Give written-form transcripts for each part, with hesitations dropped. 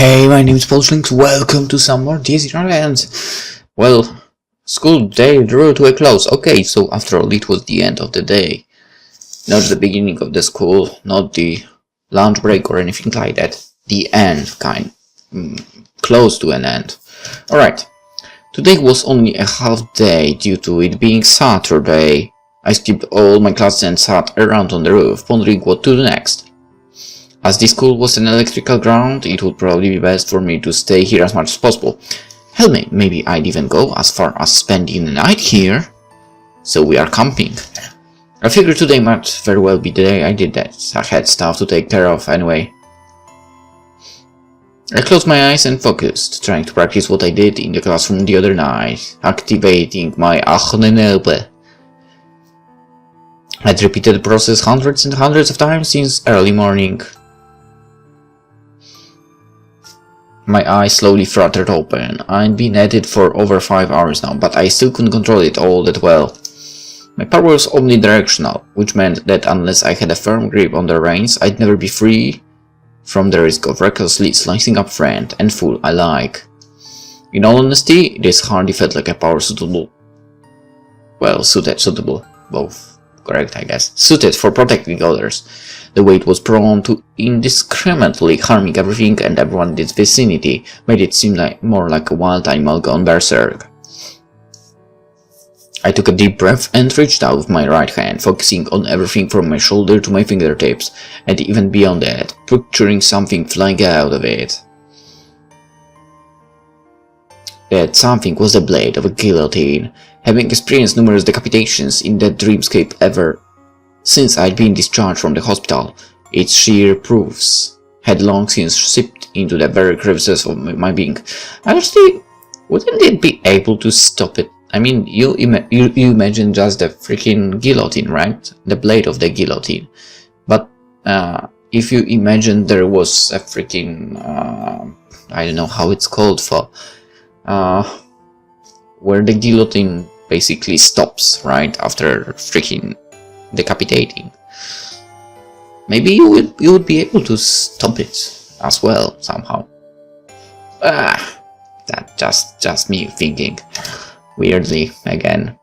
Hey, my name is PolishLynx. Welcome to some more DSR. Well, school day drew to a close. Okay, so after all, it was the end of the day. Not the beginning of the school, not the lunch break or anything like that. The end, close to an end. Alright, today was only a half day due to it being Saturday. I skipped all my classes and sat around on the roof, pondering what to do next. As this school was an electrical ground, it would probably be best for me to stay here as much as possible. Hell, maybe I'd even go as far as spending the night here. So we are camping. I figured today might very well be the day I did that. I had stuff to take care of anyway. I closed my eyes and focused, trying to practice what I did in the classroom the other night, activating my irae. I'd repeated the process hundreds and hundreds of times since early morning. My eyes slowly fluttered open. I'd been at it for over 5 hours now, but I still couldn't control it all that well. My power was omnidirectional, which meant that unless I had a firm grip on the reins, I'd never be free from the risk of recklessly slicing up friend and fool alike. In all honesty, this hardly felt like a power suitable. Well, suitable. Both correct, I guess. Suited for protecting others. The way it was prone to indiscriminately harming everything and everyone in its vicinity made it seem more like a wild animal gone berserk. I took a deep breath and reached out with my right hand, focusing on everything from my shoulder to my fingertips, and even beyond that, picturing something flying out of it. That something was the blade of a guillotine. Having experienced numerous decapitations in that dreamscape ever since I'd been discharged from the hospital, its sheer proofs had long since seeped into the very crevices of my being. Honestly, wouldn't it be able to stop it? I mean, you imagine just the freaking guillotine, right? The blade of the guillotine. But if you imagine there was a freaking, I don't know how it's called for, where the guillotine basically stops, right, after freaking decapitating. Maybe you would be able to stop it as well somehow. That's just me thinking weirdly again.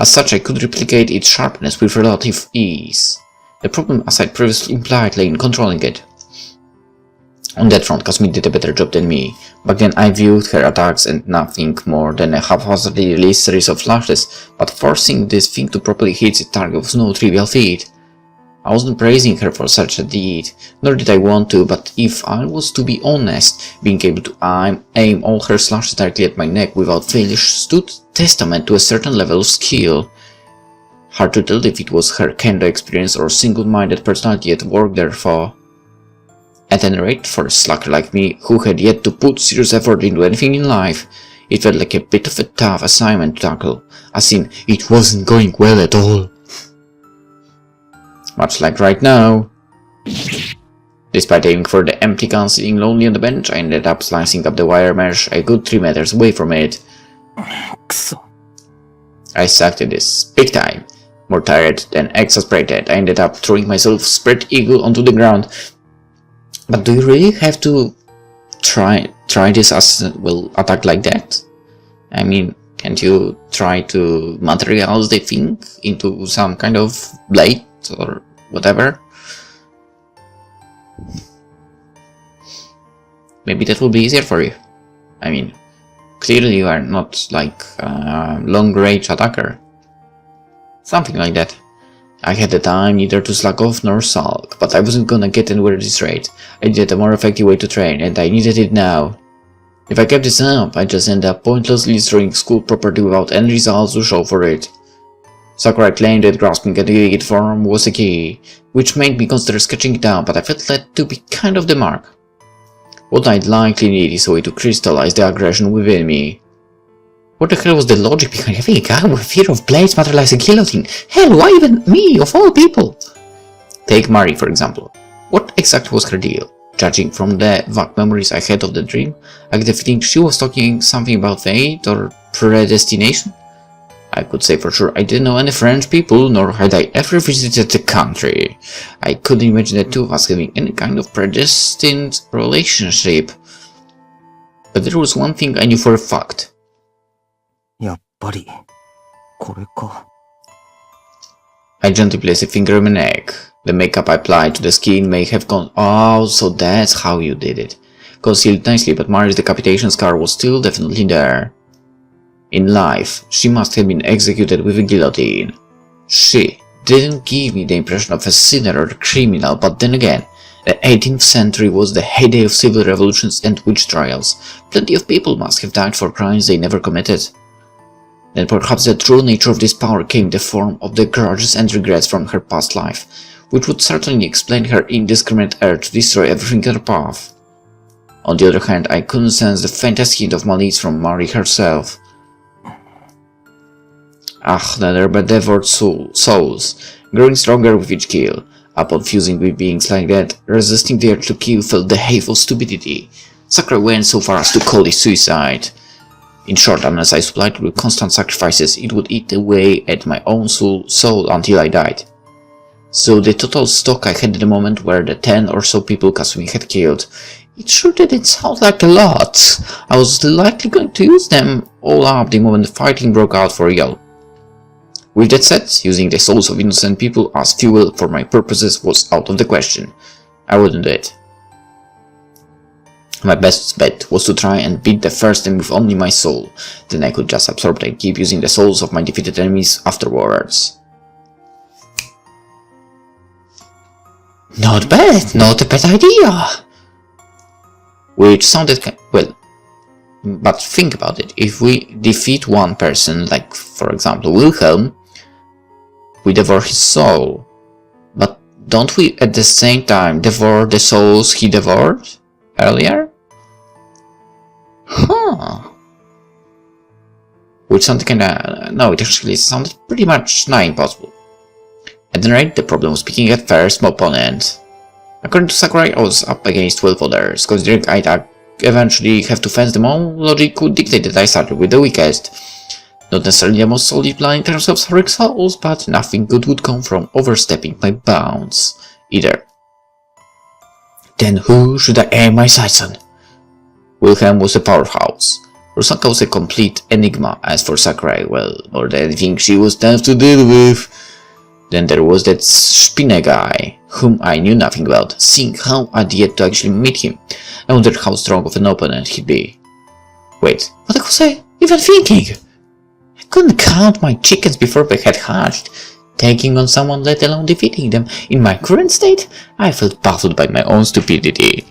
As such, I could replicate its sharpness with relative ease. The problem, as I previously implied, lay in controlling it. On that front, Kasumi did a better job than me. Back then I viewed her attacks and nothing more than a haphazardly released series of flashes, but forcing this thing to properly hit its target was no trivial feat. I wasn't praising her for such a deed, nor did I want to, but if I was to be honest, being able to aim all her slashes directly at my neck without failure stood testament to a certain level of skill. Hard to tell if it was her kendo experience or single-minded personality at work therefore. At any rate, for a slacker like me, who had yet to put serious effort into anything in life, it felt like a bit of a tough assignment to tackle, as in, it wasn't going well at all. Much like right now. Despite aiming for the empty gun sitting lonely on the bench, I ended up slicing up the wire mesh a good 3 meters away from it. I sucked at this, big time. More tired than exasperated, I ended up throwing myself spread eagle onto the ground. But do you really have to try this as well attack like that? I mean, can't you try to materialize the thing into some kind of blade or whatever? Maybe that will be easier for you. I mean, clearly you are not like a long-range attacker. Something like that. I had the time neither to slack off nor sulk, but I wasn't gonna get anywhere at this rate. I needed a more effective way to train, and I needed it now. If I kept this up, I'd just end up pointlessly destroying school property without any results to show for it. Sakura claimed that grasping at the rigid form was the key, which made me consider sketching it out, but I felt that to be kind of the mark. What I'd likely need is a way to crystallize the aggression within me. What the hell was the logic behind having a guy with fear of blades materialize a guillotine? Hell, why even me, of all people? Take Mari, for example. What exactly was her deal? Judging from the vague memories I had of the dream, I get the feeling she was talking something about fate or predestination. I could say for sure I didn't know any French people, nor had I ever visited the country. I couldn't imagine the two of us having any kind of predestined relationship. But there was one thing I knew for a fact. やっぱり、これか。I gently placed a finger on my neck. The makeup I applied to the skin may have gone... Oh, so that's how you did it. Concealed nicely, but Mari's decapitation scar was still definitely there. In life, she must have been executed with a guillotine. She didn't give me the impression of a sinner or a criminal, but then again, the 18th century was the heyday of civil revolutions and witch trials. Plenty of people must have died for crimes they never committed. Then perhaps the true nature of this power came in the form of the grudges and regrets from her past life, which would certainly explain her indiscriminate urge to destroy everything in her path. On the other hand, I couldn't sense the faintest hint of malice from Mari herself. Ah, the devoured souls, growing stronger with each kill. Upon fusing with beings like that, resisting the urge to kill felt the hateful stupidity. Sakura went so far as to call it suicide. In short, unless I supplied it with constant sacrifices, it would eat away at my own soul until I died. So the total stock I had at the moment were the 10 or so people Kasumi had killed. It sure didn't sound like a lot. I was likely going to use them all up the moment the fighting broke out for real. With that said, using the souls of innocent people as fuel for my purposes was out of the question. I wouldn't do it. My best bet was to try and beat the first and with only my soul, then I could just absorb and keep using the souls of my defeated enemies afterwards. Not a bad idea! Which sounded well, but think about it, if we defeat one person, like for example Wilhelm, we devour his soul, but don't we at the same time devour the souls he devoured earlier? Huh. Which sounded kinda... no, it actually sounded pretty much not impossible. At any rate, the problem was picking at first my opponent. According to Sakurai, I was up against 12 others. Considering I'd eventually have to fence them all, logic would dictate that I started with the weakest. Not necessarily the most solid plan in terms of heroic souls, but nothing good would come from overstepping my bounds, either. Then who should I aim my sights on? Wilhelm was a powerhouse. Rosanka was a complete enigma. As for Sakurai, well, more than anything, she was tough to deal with. Then there was that Spinne guy, whom I knew nothing about, seeing how I'd yet to actually meet him. I wondered how strong of an opponent he'd be. Wait, what was I even thinking? I couldn't count my chickens before they had hatched. Taking on someone, let alone defeating them, in my current state, I felt baffled by my own stupidity.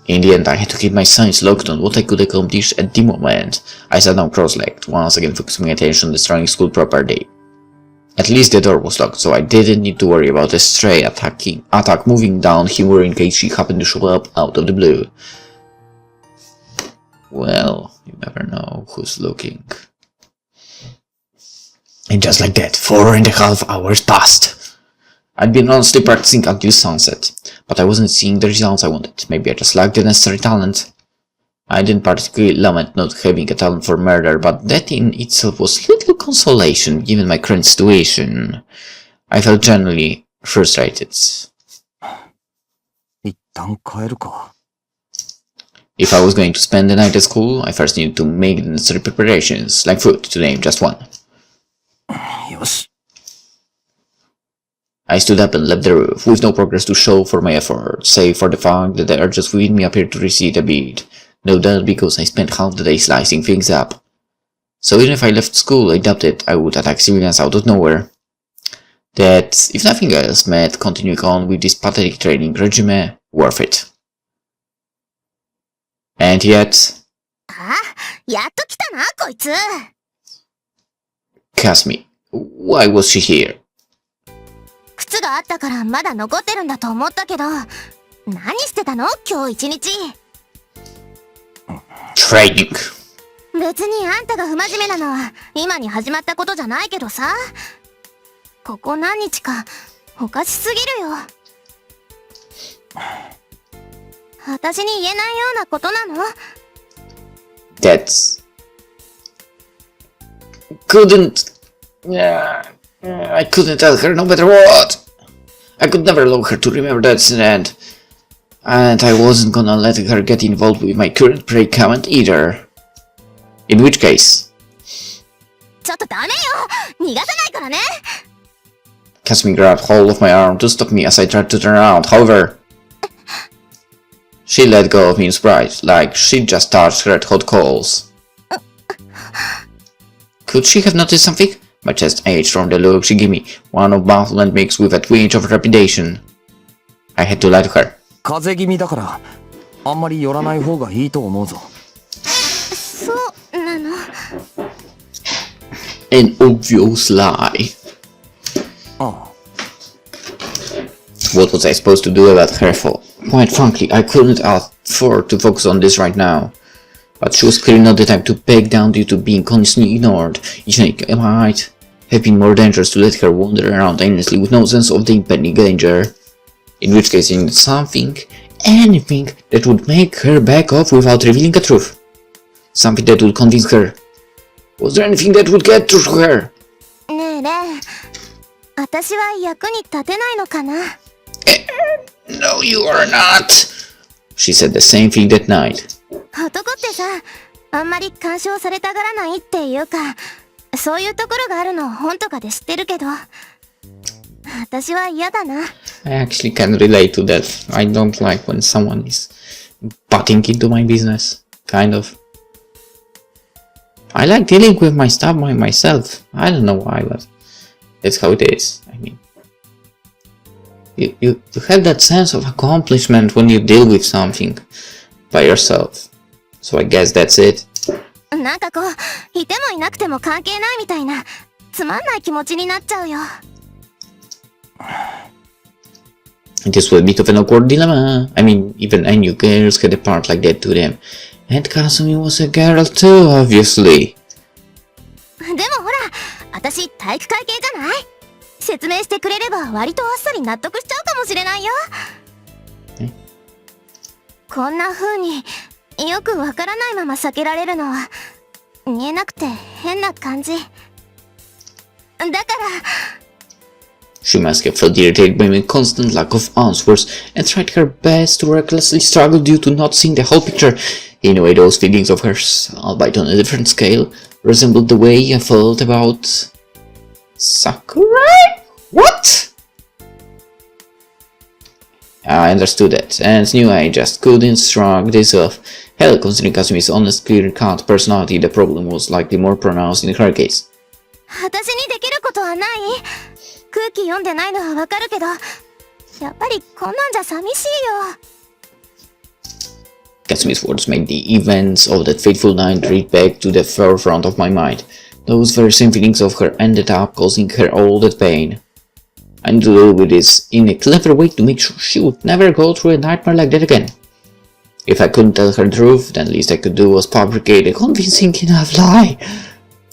In the end, I had to keep my sights locked on what I could accomplish at the moment. I sat down cross-legged, once again focusing my attention on destroying school property. At least the door was locked, so I didn't need to worry about a stray attack moving down here in case she happened to show up out of the blue. Well, you never know who's looking. And just like that, 4.5 hours passed. I'd been honestly practicing until sunset, but I wasn't seeing the results I wanted. Maybe I just lacked the necessary talent. I didn't particularly lament not having a talent for murder, but that in itself was little consolation given my current situation. I felt generally frustrated. If I was going to spend the night at school, I first needed to make the necessary preparations, like food, to name just one. I stood up and left the roof, with no progress to show for my effort, save for the fact that the urges within me appeared to recede a bit, no doubt because I spent half the day slicing things up. So even if I left school, I doubted I would attack civilians out of nowhere. That, if nothing else, made continuing on with this pathetic training regime worth it. And yet... Kasumi, why was she here? 靴があったからまだ残ってるんだと思ったけど、何してたの今日一日。Training。別にあんたが不真面目なのは今に始まったことじゃないけどさ。ここ何日かおかしすぎるよ。私に言えないようなことなの？ That's... I couldn't tell her no matter what. I could never allow her to remember that incident. And I wasn't gonna let her get involved with my current predicament either. In which case... ちょっとダメよ逃がさないからね Kasumi grabbed hold of my arm to stop me as I tried to turn around. However, she let go of me in surprise, like she'd just touched her at hot coals. Could she have noticed something? My chest ached from the look she gave me, one of bafflement mixed with a twinge of trepidation. I had to lie to her. 風邪気味だから、あんまり寄らない方がいいと思うぞ。そうなの An obvious lie. What was I supposed to do about her fault? Quite frankly, I couldn't afford to focus on this right now. But she was clearly not the type to back down due to being constantly ignored. It might have been more dangerous to let her wander around aimlessly with no sense of the impending danger. In which case, I needed something, anything, that would make her back off without revealing the truth. Something that would convince her. Was there anything that would get through to her? ねえレン私は役に立てないのかな No, you are not. She said the same thing that night. 男ってさあんまり干渉されたがらないっていうかそういうところがあるの本とかで知ってるけど私は嫌だな I actually can relate to that. I don't like when someone is butting into my business. Kind of. I like dealing with my stuff by myself. I don't know why, but that's how it is. I mean, you have that sense of accomplishment when you deal with something by yourself. So I guess that's it. なんかこういてもいなくても関係ないみたいなつまんない気持ちになっちゃうよ It is a bit of an awkward dilemma. I mean, even I knew girls had a part like that to them. And Kasumi was a girl too, obviously. でもほら私体育会系じゃない説明してくれれば割とあっさり納得しちゃうかもしれないよこんな風によくわからないまま避けられるのは見えなくて変な感じだから She must have felt irritated by my constant lack of answers and tried her best to recklessly struggle due to not seeing the whole picture. In a way, those feelings of hers, albeit on a different scale, resembled the way I felt about... Sakurai? What? I understood that, and knew I just couldn't shrug this off. Hell, considering Kasumi's honest, clear-cut personality, the problem was likely more pronounced in her case. 私にできることはない空気読んでないのはわかるけどやっぱりこんなんじゃ寂しいよ Kasumi's words made the events of that fateful night read back to the forefront of my mind. Those very same feelings of her ended up causing her all that pain. I need to deal with this in a clever way to make sure she would never go through a nightmare like that again. If I couldn't tell her the truth, then least I could do was fabricate a convincing enough lie.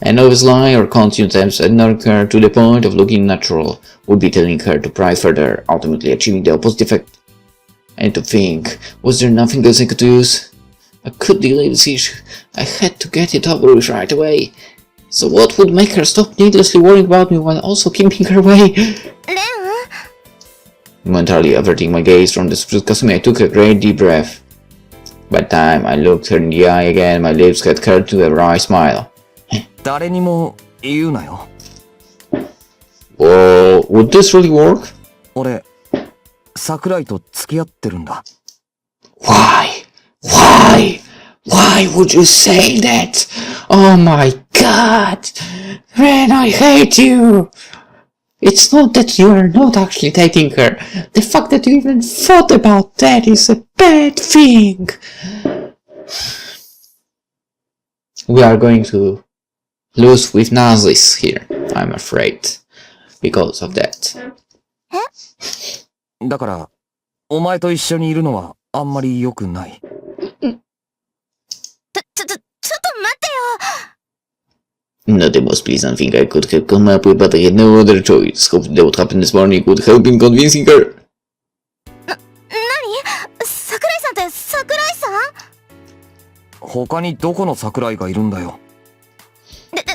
An obvious lie or continued attempts at ignoring her to the point of looking natural would be telling her to pry further, ultimately achieving the opposite effect. And to think, was there nothing else I could use? I could delay this issue. I had to get it over with right away. So what would make her stop needlessly worrying about me while also keeping her away? レン Momentarily averting my gaze from the surprised Kasumi, I took a great deep breath. By the time I looked her in the eye again, my lips had curled to a wry smile. 誰にも言うなよ。 Whoa, would this really work? 俺、桜井と付き合ってるんだ。Why? Why? Why would you say that? Oh my god! Ren, I hate you! It's not that you are not actually dating her. The fact that you even thought about that is a bad thing. We are going to lose with Nazis here, I'm afraid. Because of that. だから、お前と一緒にいるのはあんまり良くない。ちょっと待ってよ Not the most pleasant thing I could have come up with, but I had no other choice. Hoping that what happened this morning would help in convincing her. 何桜井さんって桜井さん他にどこの桜井がいるんだよ。でも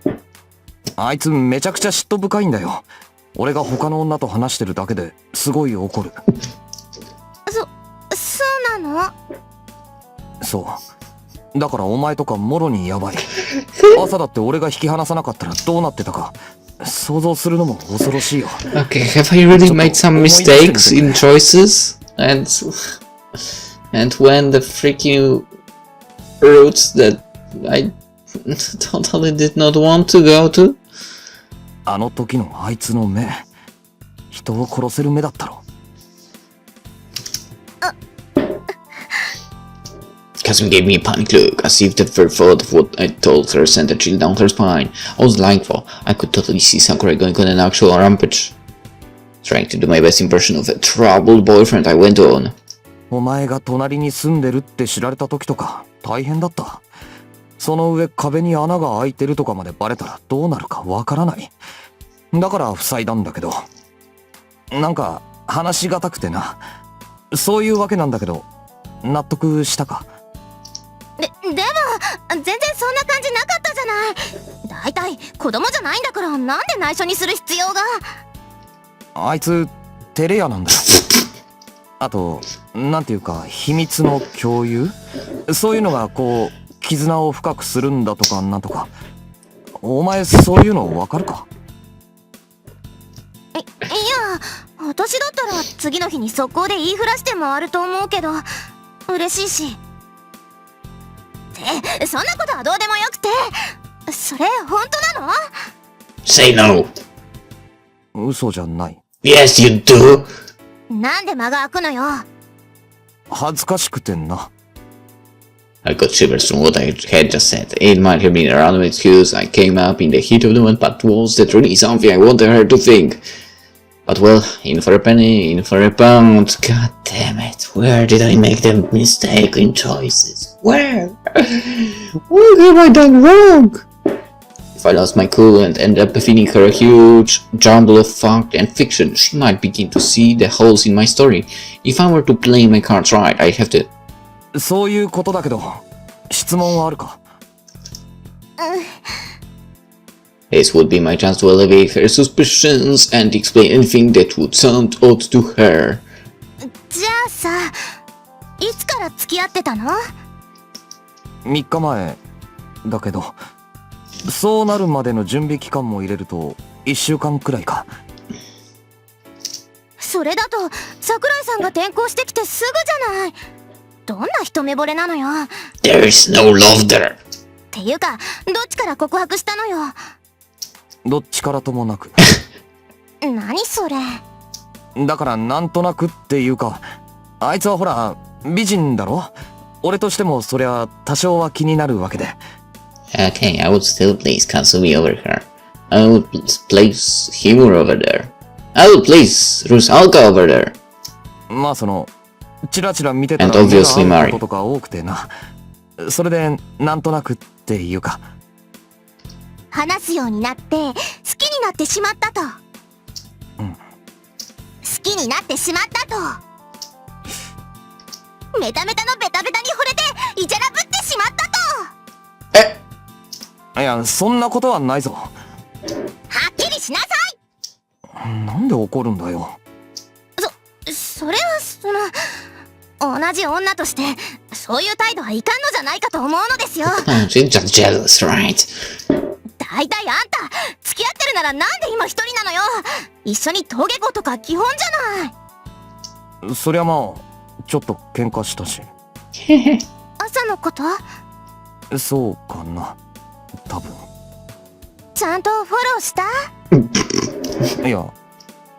さあいつめちゃくちゃ嫉妬深いんだよ。俺が他の女と話してるだけですごい怒る。の？そう。だからお前とかもろにやばい。朝だって俺が引き離さなかったらどうなってたか、想像するのも恐ろしいよ。Okay, have I really made some mistakes in choices? And when the freaking routes that I totally did not want to go to? あの時のあいつの目、人を殺せる目だったろ。Catherine gave me a panic look, as if the very thought of what I told her sent a chill down her spine. I was lying for. I could totally see Sakurai going on an actual rampage. Trying to do my best impression of a troubled boyfriend, I went on. お前が隣に住んでるって知られた時とか大変だった。その上壁に穴が開いてるとかまでバレたらどうなるかわからない。だから塞いだんだけど。なんか話しがたくてな。そういうわけなんだけど、納得したか？でも全然そんな感じなかったじゃない。だいたい子供じゃないんだから、なんで内緒にする必要が？あいつ照れ屋なんだよ。あとなんていうか秘密の共有、そういうのがこう絆を深くするんだとかなんとか。お前そういうの分かるか？いや、私だったら次の日に速攻で言いふらして回ると思うけど、嬉しいし。ってそんなことはどうでもよくて、それ本当なの？ Say no! 嘘じゃない。Yes, you do! なんで間が空くのよ。恥ずかしくてな。I got shivers from what I had just said. It might have been a random excuse. I came up in the heat of the moment, but was that really something I wanted her to think? But well, in for a penny, in for a pound. God damn it, where did I make the mistake in choices? Where? What have I done wrong? If I lost my cool and ended up feeding her a huge jumble of fact and fiction, she might begin to see the holes in my story. If I were to play my cards right, I'd have to... そういうことだけど、質問はあるかThis would be my chance to elevate her suspicions and explain anything that would sound odd to her. じゃあさ、いつから付き合ってたの？3日前だけど、そうなるまでの準備期間も入れると1週間くらいか。それだと桜井さんが転校してきてすぐじゃない。どんな一目惚れなのよ。 There is no love there. っていうか、どっちから告白したのよ。どっちからともなく。何それ。だからなんとなくっていうか、あいつはほら美人だろ。俺としてもそりゃ多少は気になるわけで。Okay, I would still place Kasumi over her. I would place Himura over there. I would place Rusalka over there. まあそのチラチラ見てたら And 目 obviously が合う Mari. ことが多くてな。それでなんとなくっていうか。話すようになって好きになってしまったと。うん。好きになってしまったと。メタメタのベタベタに惚れてイチャラぶってしまったと。いや、そんなことはないぞ。はっきりしなさい。なんで怒るんだよ。それは同じ女としてそういう態度はいかんのじゃないかと思うのですよ。She's just jealous, right? だいたいあんた付き合ってるならなんで今一人なのよ。一緒に登下校とか基本じゃない。そりゃまあちょっと喧嘩したし。朝のこと？そうかな、多分。ちゃんとフォローした？いや。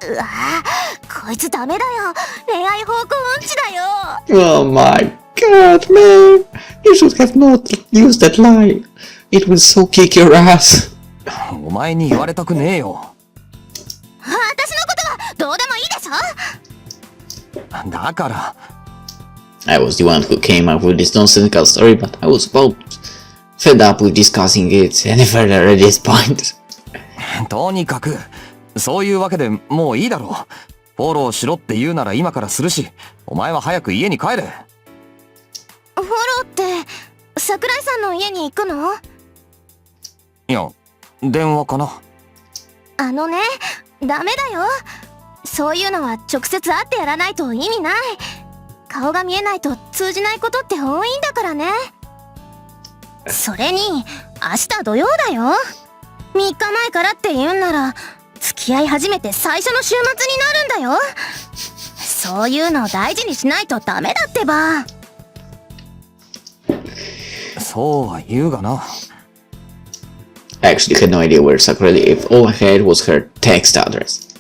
うわぁ、こいつダメだよ。恋愛方向音痴だよ。Oh my god, man! You should have not used that line. It will so kick your ass. お前に言われたくねえよ。私のことはどうでもいいでしょ。だから。I was the one who came up with this nonsensical story, but I was about fed up with discussing it any further at this point. とにかくそういうわけでもういいだろう。フォローしろって言うなら今からするし、お前は早く家に帰れ。フォローって桜井さんの家に行くの？いや、電話かな。ダメだよ。そういうのは直接会ってやらないと意味ない。顔が見えないと通じないことって多いんだからね。それに明日土曜だよ。3日前からって言うんなら付き合い始めて最初の週末になるんだよ。そういうのを大事にしないとダメだってば。そうは言うがな。I actually had no idea where Sakura lived. All I had was her text address.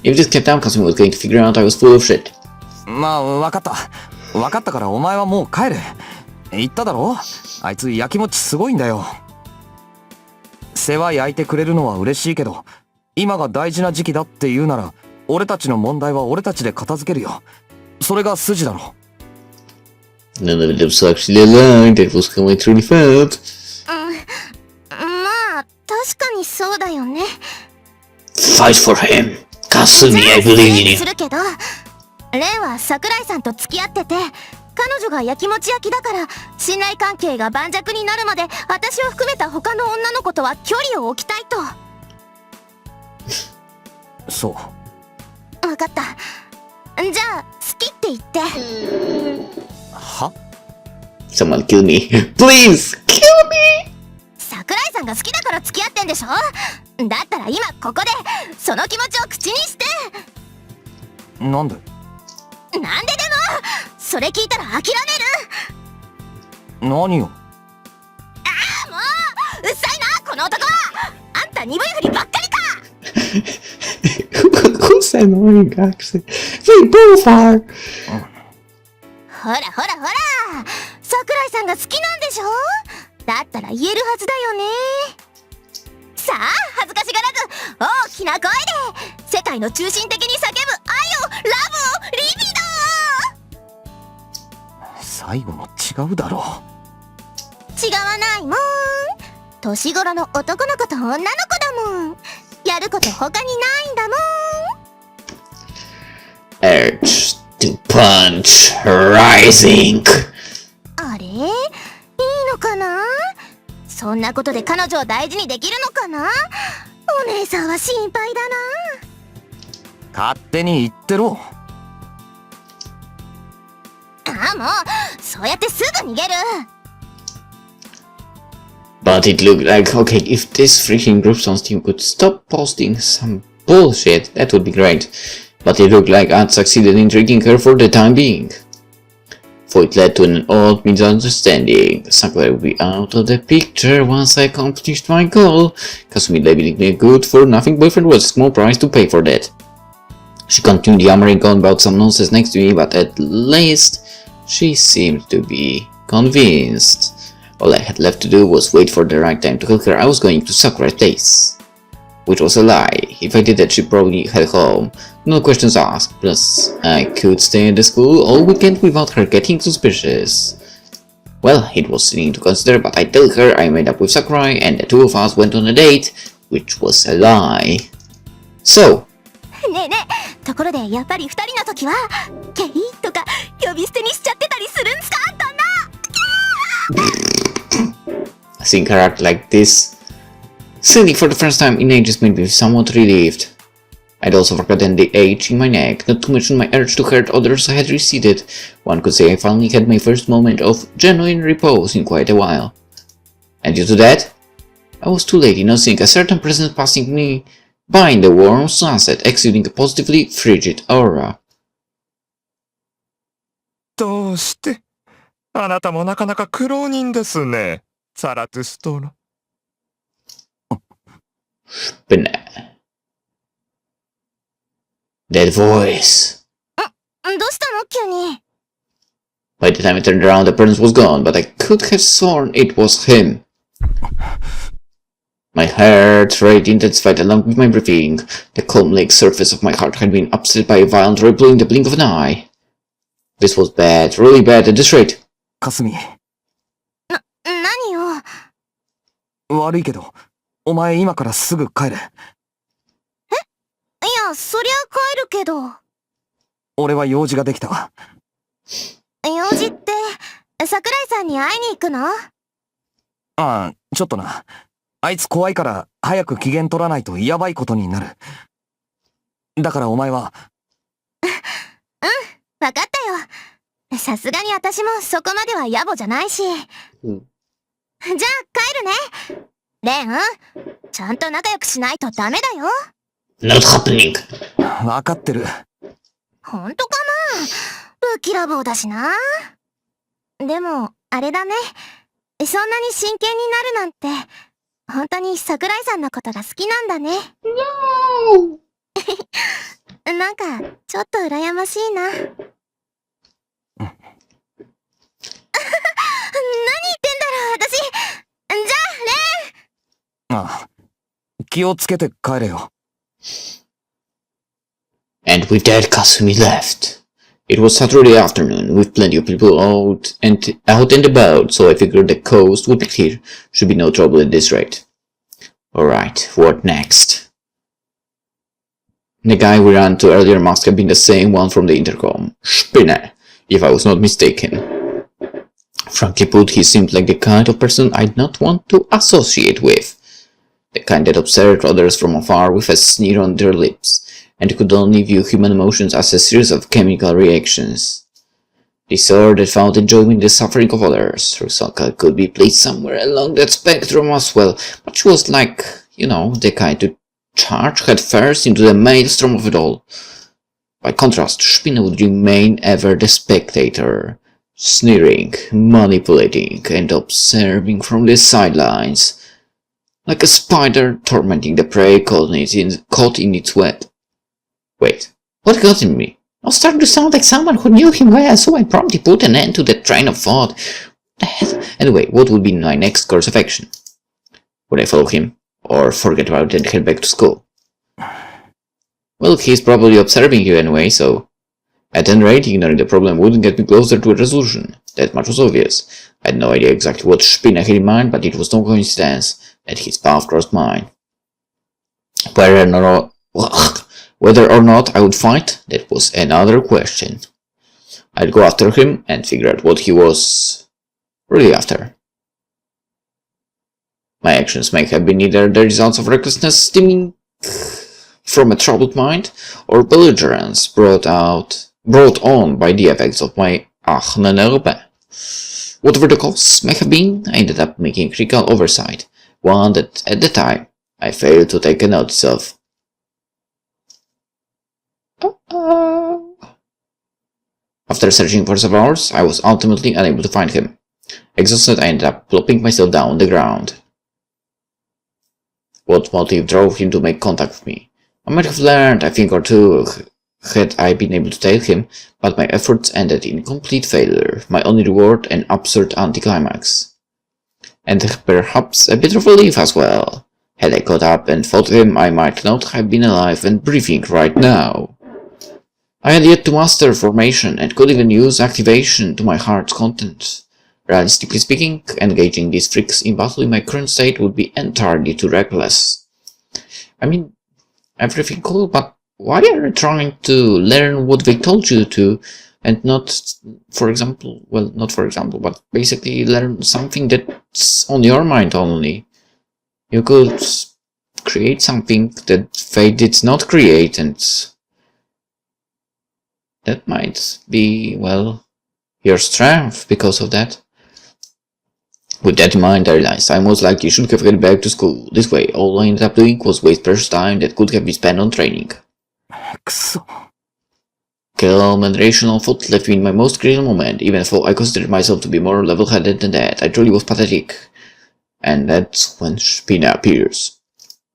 If this kept up, Kasumi was going to figure out I was full of shit. まあ、わかった。わかったからお前はもう帰れ。言っただろ？あいつやきもちすごいんだよ。世話焼いてくれるのは嬉しいけど、今が大事な時期だって言うなら、俺たちの問題は俺たちで片付けるよ。それが筋だろ。None of it was actually a lie. That was how I truly felt. まあ確かにそうだよね。 Fight for him. Kasumi, I believe in you. するけど、レンは桜井さんと付き合ってて、彼女がやきもち焼きだから信頼関係が盤石になるまで私を含めた他の女の子とは距離を置きたいと。そう。分かった。じゃあ好きって言って。は？ Someone kill me. Please, kill me! 桜井さんが好きだから付き合ってんでしょ。だったら今ここでその気持ちを口にして。なんで？なんででもそれ聞いたら諦める。何よ。もううっさいなこの男は。あんた鈍いふりばっかりか。Who's annoying actually? They both are. ほらほらほら、桜井さんが好きなんでしょ。だったら言えるはずだよね。さあ恥ずかしがらず大きな声で世界の中心的に叫ぶ愛を、ラブを、リビドー。最後も違うだろ。違わないもん。年頃の男の子と女の子だもん。やること他にないんだもん。Urge to punch rising. あれ、いいのかな。そんなことで彼女を大事にできるのかな。お姉さんは心配だな。勝手に言ってろ。あ、もうそうやってすぐ逃げる。But it looked like, okay, if this freaking groups on Steam could stop posting some bullshit, that would be great. But it looked like I'd succeeded in tricking her for the time being. For it led to an odd misunderstanding. Sakura would be out of the picture once I accomplished my goal. Kasumi labeling me a good-for-nothing boyfriend was a small price to pay for that. She continued yammering on about some nonsense next to me, but at least she seemed to be convinced. All I had left to do was wait for the right time to tell her I was going to Sakura's place. Which was a lie. If I did that, she'd probably head home. No questions asked. Plus, I could stay at the school all weekend without her getting suspicious. Well, it was something to consider, but I told her I made up with Sakurai and the two of us went on a date, which was a lie. So, ねえねえ、ところでやっぱり二人の時はケイとか呼び捨てにしちゃってたりするんすか、旦那。 seeing her act like this, seeing for the first time in ages made me somewhat relieved. I'd also forgotten the ache in my neck, not to mention my urge to hurt others had receded. One could say I finally had my first moment of genuine repose in quite a while. And due to that, I was too late in noticing a certain presence passing me by in the warm sunset, exuding a positively frigid aura. どうして？あなたもなかなか苦労人ですね、ザラトゥストラ。Spinne. That voice. どうしたの急に。 By the time I turned around, the presence was gone, but I could have sworn it was him. My heart rate intensified along with my breathing. The calm lake surface of my heart had been upset by a violent ripple in the blink of an eye. This was bad, really bad at this rate. かすみ。何よ。悪いけど、お前今からすぐ帰れ。いや、そりゃ帰るけど。俺は用事ができた。用事って、桜井さんに会いに行くの？ああ、ちょっとな。あいつ怖いから早く機嫌取らないとやばいことになる。だからお前は。わかったよ。さすがに私もそこまでは野暮じゃないし。うん。じゃあ帰るね。レン、ちゃんと仲良くしないとダメだよ。Not happening. わかってる。ほんとかな？ぶっきらぼうだしな。でも、あれだね。そんなに真剣になるなんて、本当に桜井さんのことが好きなんだね。No! なんか、ちょっと羨ましいな。何言ってんだろう、私。じゃあ、ああ。気をつけて帰れよ。And with that, Kasumi left. It was Saturday afternoon, with plenty of people out and about, so I figured the coast would be clear. Should be no trouble at this rate. Alright, what next? The guy we ran to earlier must have been the same one from the intercom. Spinne, if I was not mistaken. Frankly put, he seemed like the kind of person I'd not want to associate with. The kind that observed others from afar with a sneer on their lips, and could only view human emotions as a series of chemical reactions. The sort that found enjoyment in the suffering of others. Rusaka could be placed somewhere along that spectrum as well, but she was like, you know, the kind to charge headfirst into the maelstrom of it all. By contrast, Spinne would remain ever the spectator, sneering, manipulating, and observing from the sidelines, like a spider tormenting the prey caught in its web. Wait, what got in me? I was starting to sound like someone who knew him well, so I promptly put an end to that train of thought. What the hell? Anyway, what would be my next course of action? Would I follow him? Or forget about it and head back to school? Well, he's probably observing you anyway, so... At any rate, ignoring the problem wouldn't get me closer to a resolution. That much was obvious. I had no idea exactly what Spinne had in mind, but it was no coincidence that his path crossed mine. Whether or not I would fight, that was another question. I'd go after him and figure out what he was really after. My actions may have been either the results of recklessness stemming from a troubled mind, or belligerence brought on by the effects of my irae. Whatever the cause may have been, I ended up making a critical oversight, one that, at the time, I failed to take a notice of. After searching for several hours, I was ultimately unable to find him. Exhausted, I ended up plopping myself down on the ground. What motive drove him to make contact with me? I might have learned a thing or two had I been able to tail him, but my efforts ended in complete failure, my only reward an absurd anticlimax. And perhaps a bit of relief as well. Had I caught up and fought him, I might not have been alive and breathing right now. I had yet to master formation and could even use activation to my heart's content. Realistically speaking, engaging these freaks in battle in my current state would be entirely too reckless. I mean, everything cool, but why are you trying to learn what they told you to, and not, but basically learn something that's on your mind only? You could create something that they did not create, and that might be, well, your strength because of that. With that in mind, I realized I most likely should have headed back to school. This way, all I ended up doing was waste precious time that could have been spent on training. Calm and rational thought left me in my most critical moment, even though I considered myself to be more level-headed than that. I truly was pathetic. And that's when Spinne appears.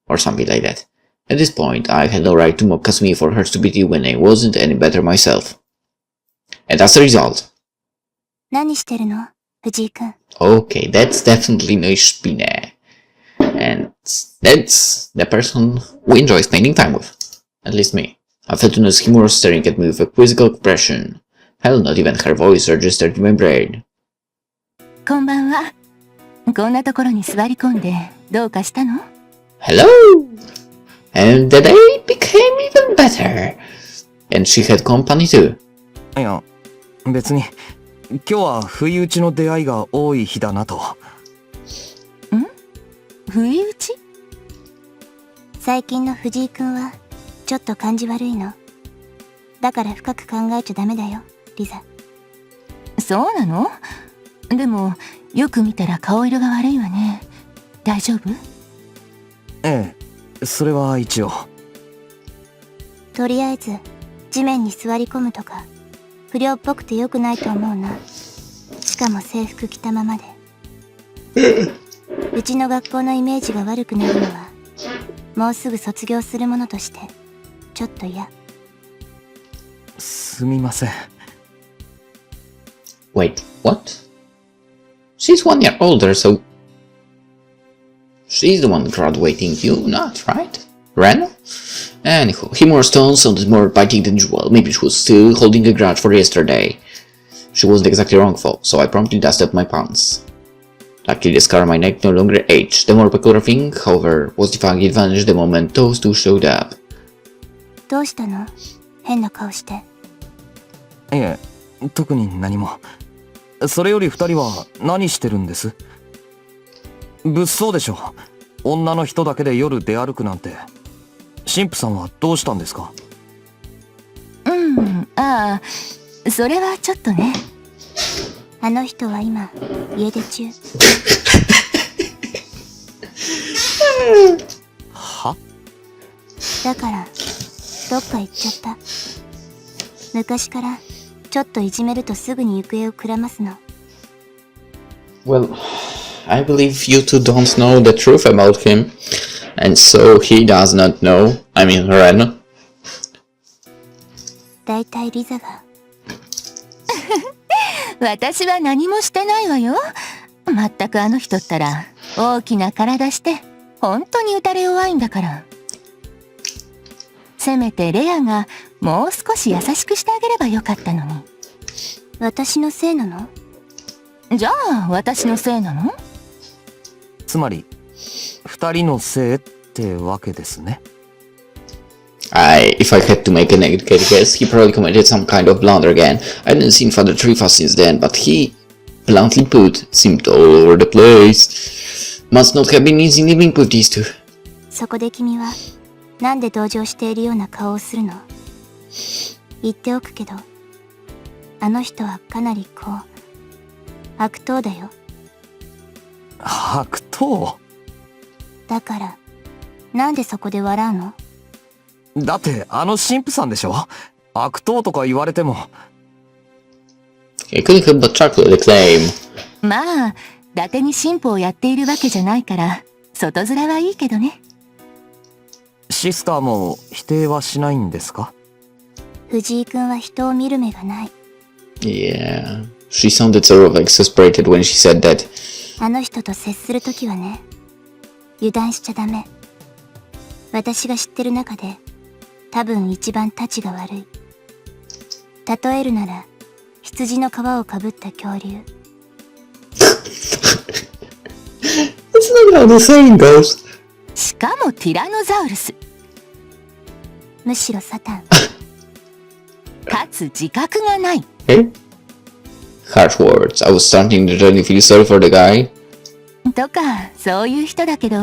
Or something like that. At this point, I had no right to mock Kasumi for her stupidity when I wasn't any better myself. And that's the result. 何してるの？藤井くん。 Okay, that's definitely no Spinne. And that's the person who enjoys spending time with. At least me. I felt to notice him was staring at me with a quizzical expression. Hell, not even her voice registered in my brain. こんばんは。こんなところに座り込んでどうかしたの？ Hello! And the day became even better. And she had company too. いや、別に、今日は不意打ちの出会いが多い日だなと。ん？不意打ち？最近の藤井くんはちょっと感じ悪いの。だから深く考えちゃダメだよ、リザ。そうなの？でも、よく見たら顔色が悪いわね。大丈夫？ええ、それは一応。とりあえず地面に座り込むとか不良っぽくて良くないと思うな。しかも制服着たままで。うちの学校のイメージが悪くなるのはもうすぐ卒業するものとしてちょっと嫌。すみません。Wait, what? She's 1 year older, so she's the one graduating, you not, right? Ren? Anyhow, Himura's tone sounded more biting than usual. Maybe she was still holding a grudge for yesterday. She wasn't exactly wrong though, so I promptly dusted my pants. Luckily the scar on my neck no longer aged. The more peculiar thing, however, was the fact it vanished the moment those two showed up. どうしたの？変な顔して。いえ、特に何も。それより二人は何してるんです？物騒でしょ。女の人だけで夜出歩くなんて。神父さんはどうしたんですか？ああ、それはちょっとね。あの人は今家出中。は？だからどっか行っちゃった。昔からちょっといじめるとすぐに行方をくらますの。Well, I believe you two don't know the truth about him, and so he does not know. I mean, Ren. だいたいリザが。私は何もしてないわよ。まったくあの人ったら大きな体して本当に打たれ弱いんだから。せめてレアがもう少し優しくしてあげればよかったのに。私のせいなの？じゃあ私のせいなの？つまり、二人のせいってわけですね。If I had to make an educated guess, he probably committed some kind of blunder again. I hadn't seen Father Trifa since then, but he, bluntly put, seemed all over the place. Must not have been easy living with these two. そこで君はなんで同情しているような顔をするの？言っておくけど、あの人はかなり悪党だよ。悪党？だからなんでそこで笑うの？だってあの神父さんでしょ？悪党とか言われても。He couldn't help but chuckle at the claim. まあ、伊達に神父をやっているわけじゃないから、外面はいいけどね。シスターも否定はしないんですか？藤井君は人を見る目がない。Yeah, she sounded sort of exasperated when she said that. あの人と接するときはね、油断しちゃダメ。私が知ってる中で多分一番たちが悪い。例えるなら羊の皮をかぶった恐竜。 That's not how the saying goes. しかもティラノザウルス。むしろサタン。かつ自覚がない。Eh? Harsh words. I was starting to really feel sorry for the guy. とか、そういう人だけど、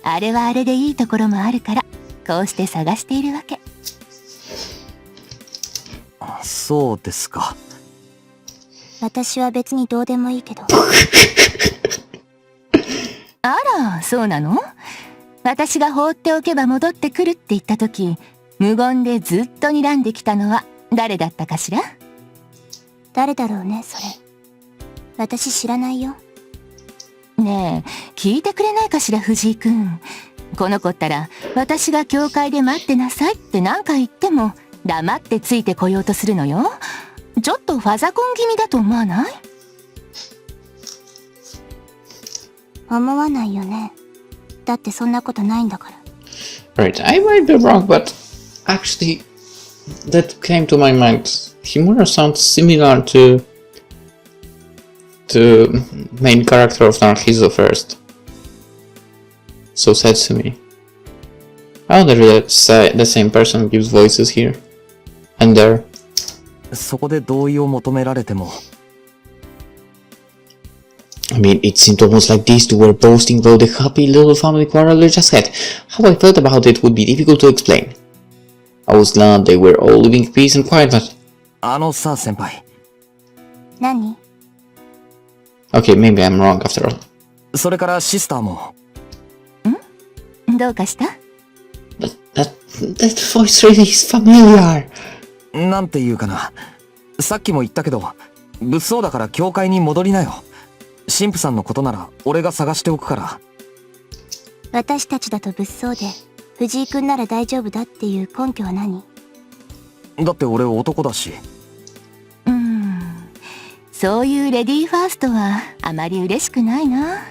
あれはあれでいいところもあるから、こうして探しているわけ。そうですか。私は別にどうでもいいけど。あら、そうなの？私が放っておけば戻ってくるって言った時、無言でずっと睨んできたのは誰だったかしら？誰だろうね、それ。私知らないよ。ねえ、聞いてくれないかしら、藤井くん。この子ったら、私が教会で待ってなさいって何回言っても、黙ってついてこようとするのよ。ちょっとファザコン気味だと思わない？思わないよね。だってそんなことないんだから。Right, I might be wrong, but actually, that came to my mind. Himura sounds similar to main character of Narciso first. So sad to me. I wonder if the same person gives voices here and there. そこで同意を求められても。I mean, it seemed almost like these two were boasting about the happy little family quarrel they just had. How I felt about it would be difficult to explain. I was glad they were all living in peace and quiet, but... さ、先輩。何？ Okay, maybe I'm wrong after all. それからシスターも。どうかした？ That voice really is familiar. なんていうかな。さっきも言ったけど、物騒だから教会に戻りなよ。神父さんのことなら俺が探しておくから。私たちだと物騒で藤井君なら大丈夫だっていう根拠は何？だって俺男だし。そういうレディーファーストはあまり嬉しくないな。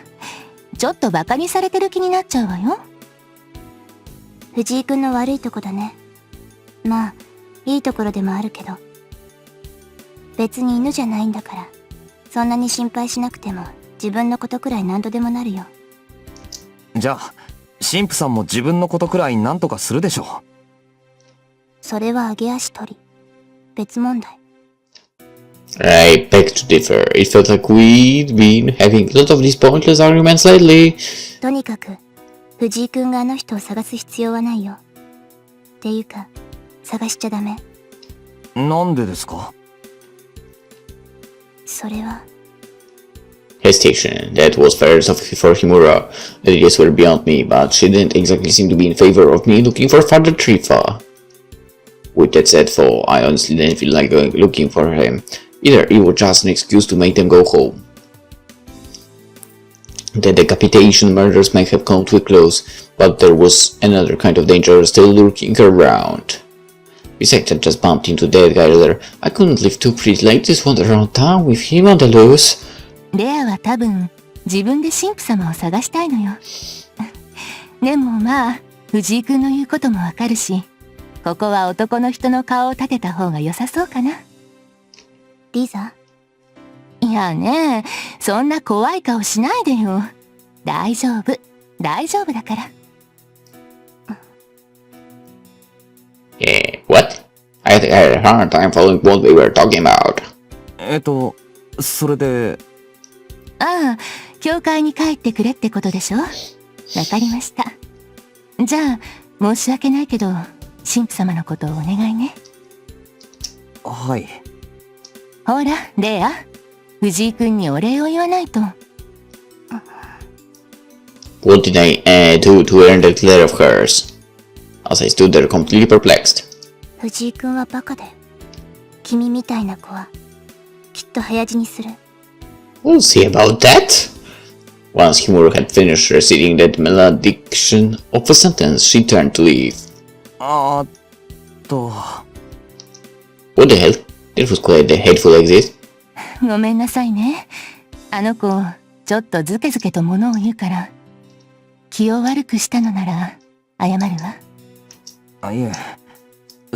ちょっとバカにされてる気になっちゃうわよ。藤井君の悪いとこだね。まあいいところでもあるけど、別に犬じゃないんだから、そんなに心配しなくても自分のことくらい何度でもなるよ。じゃあ神父さんも自分のことくらい何とかするでしょ。それは揚げ足取り、別問題。I beg to differ. It felt like we'd been having a lot of these pointless arguments lately. とにかく藤井君があの人を探す必要はないよ。っていうか探しちゃダメ。なんでですか？それは。 Hesitation. That was fair enough for Himura. The ideas were beyond me, but she didn't exactly seem to be in favor of me looking for Father Trifa. With that said, though, I honestly didn't feel like looking for him. Either it was just an excuse to make them go home. The decapitation murders might have come to a close, but there was another kind of danger still lurking around. Besides, I just bumped into that guy earlier. I couldn't live two pretty ladies wander around town with him on the loose. レアは多分自分で神父様を探したいのよ。でもまあ藤井君の言うこともわかるし、ここは男の人の顔を立てた方が良さそうかな。リザ？いやね、そんな怖い顔しないでよ。大丈夫だから。What? I think I had a hard time following what we were talking about. それで。ああ、教会に帰ってくれってことでしょ。わかりました。じゃあ申し訳ないけど神父様のことをお願いね。はい。ほらレア、藤井君にお礼を言わないと。What did I do to earn that letter of hers? As I stood there completely perplexed. 藤井君はバカだよ。君みたいな子はきっと早死にする。We'll see about that. Once Himuro had finished reciting that malediction of a sentence, she turned to leave. What the hell? That was quite a hateful exit. ごめんなさいね。あの子ちょっとズケズケと物を言うから、気を悪くしたのなら謝るわ。いえ、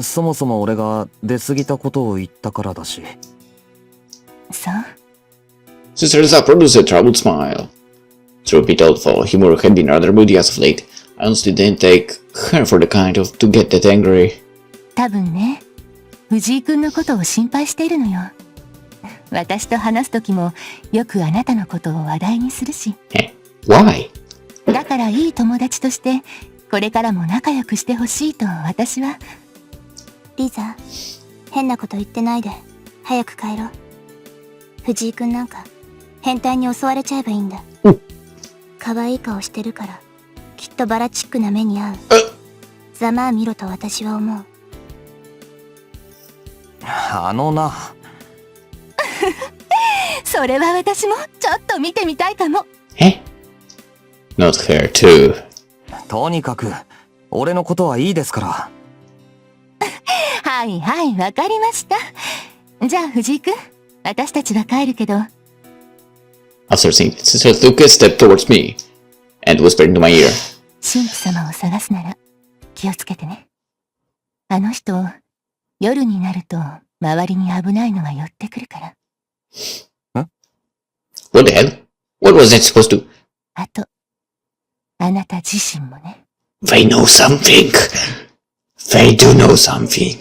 そもそも俺が出過ぎたことを言ったからだし。そう。Sister Lisa produced a troubled smile. Truth be told, though, Himuro had been rather moody as of late. I honestly didn't take her for the kind of to get that angry. 多分ね、藤井君のことを心配しているのよ。私と話すときもよくあなたのことを話題にするし。Why? だからいい友達としてこれからも仲良くしてほしいと私は。リザ、変なこと言ってないで早く帰ろう。藤井君なんか変態に襲われちゃえばいいんだ。可愛い顔してるからきっとバラチックな目に遭う。ざまあ見ろと私は思う。な。それは私もちょっと見てみたいかも。Not her too. とにかく俺のことはいいですから。はいはい、わかりました。じゃあ藤井君、私たちは帰るけど。After seeing it, Sister Luca stepped towards me and whispered into my ear. 神父様を探すなら気をつけてね。あの人、夜になると周りに危ないのが寄ってくるから。What the hell? What was that supposed to? あと、あなた自身もね。They know something. They do know something.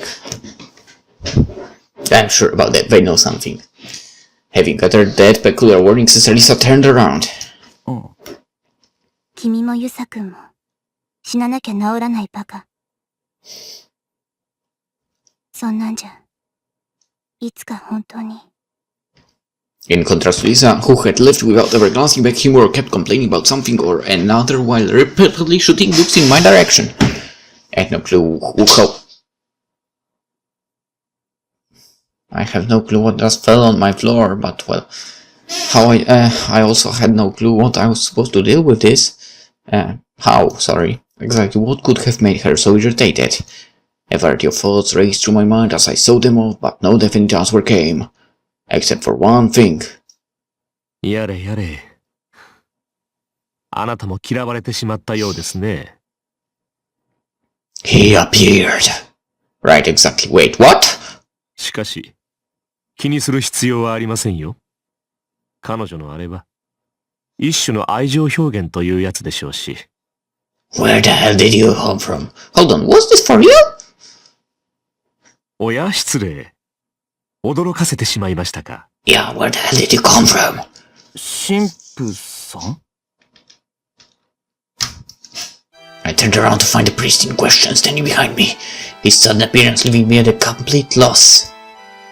I'm sure about that. They know something. Having uttered that peculiar warning, Sister Lisa turned around. 君もユサ君も死ななきゃ治らないバカ。そんなんじゃいつか本当に。In contrast, Lisa, who had left without ever glancing back, him or kept complaining about something or another while repeatedly shooting books in my direction. I had no clue I have no clue what just fell on my floor, but well, I also had no clue what I was supposed to deal with this. Exactly what could have made her so irritated. A variety of thoughts raced through my mind as I saw them off, but no definite answer came. Except for one thing. やれやれ。あなたも嫌われてしまったようですね。He appeared. Right, exactly. Wait, what? しかし、気にする必要はありませんよ。彼女のあれは、一種の愛情表現というやつでしょうし。Where the hell did you come from? Hold on, was this for you? おや、失礼。驚かせてしまいましたか。Yeah, where the hell did you come from? 神父さん？ I turned around to find the priest in question standing behind me. His sudden appearance leaving me at a complete loss.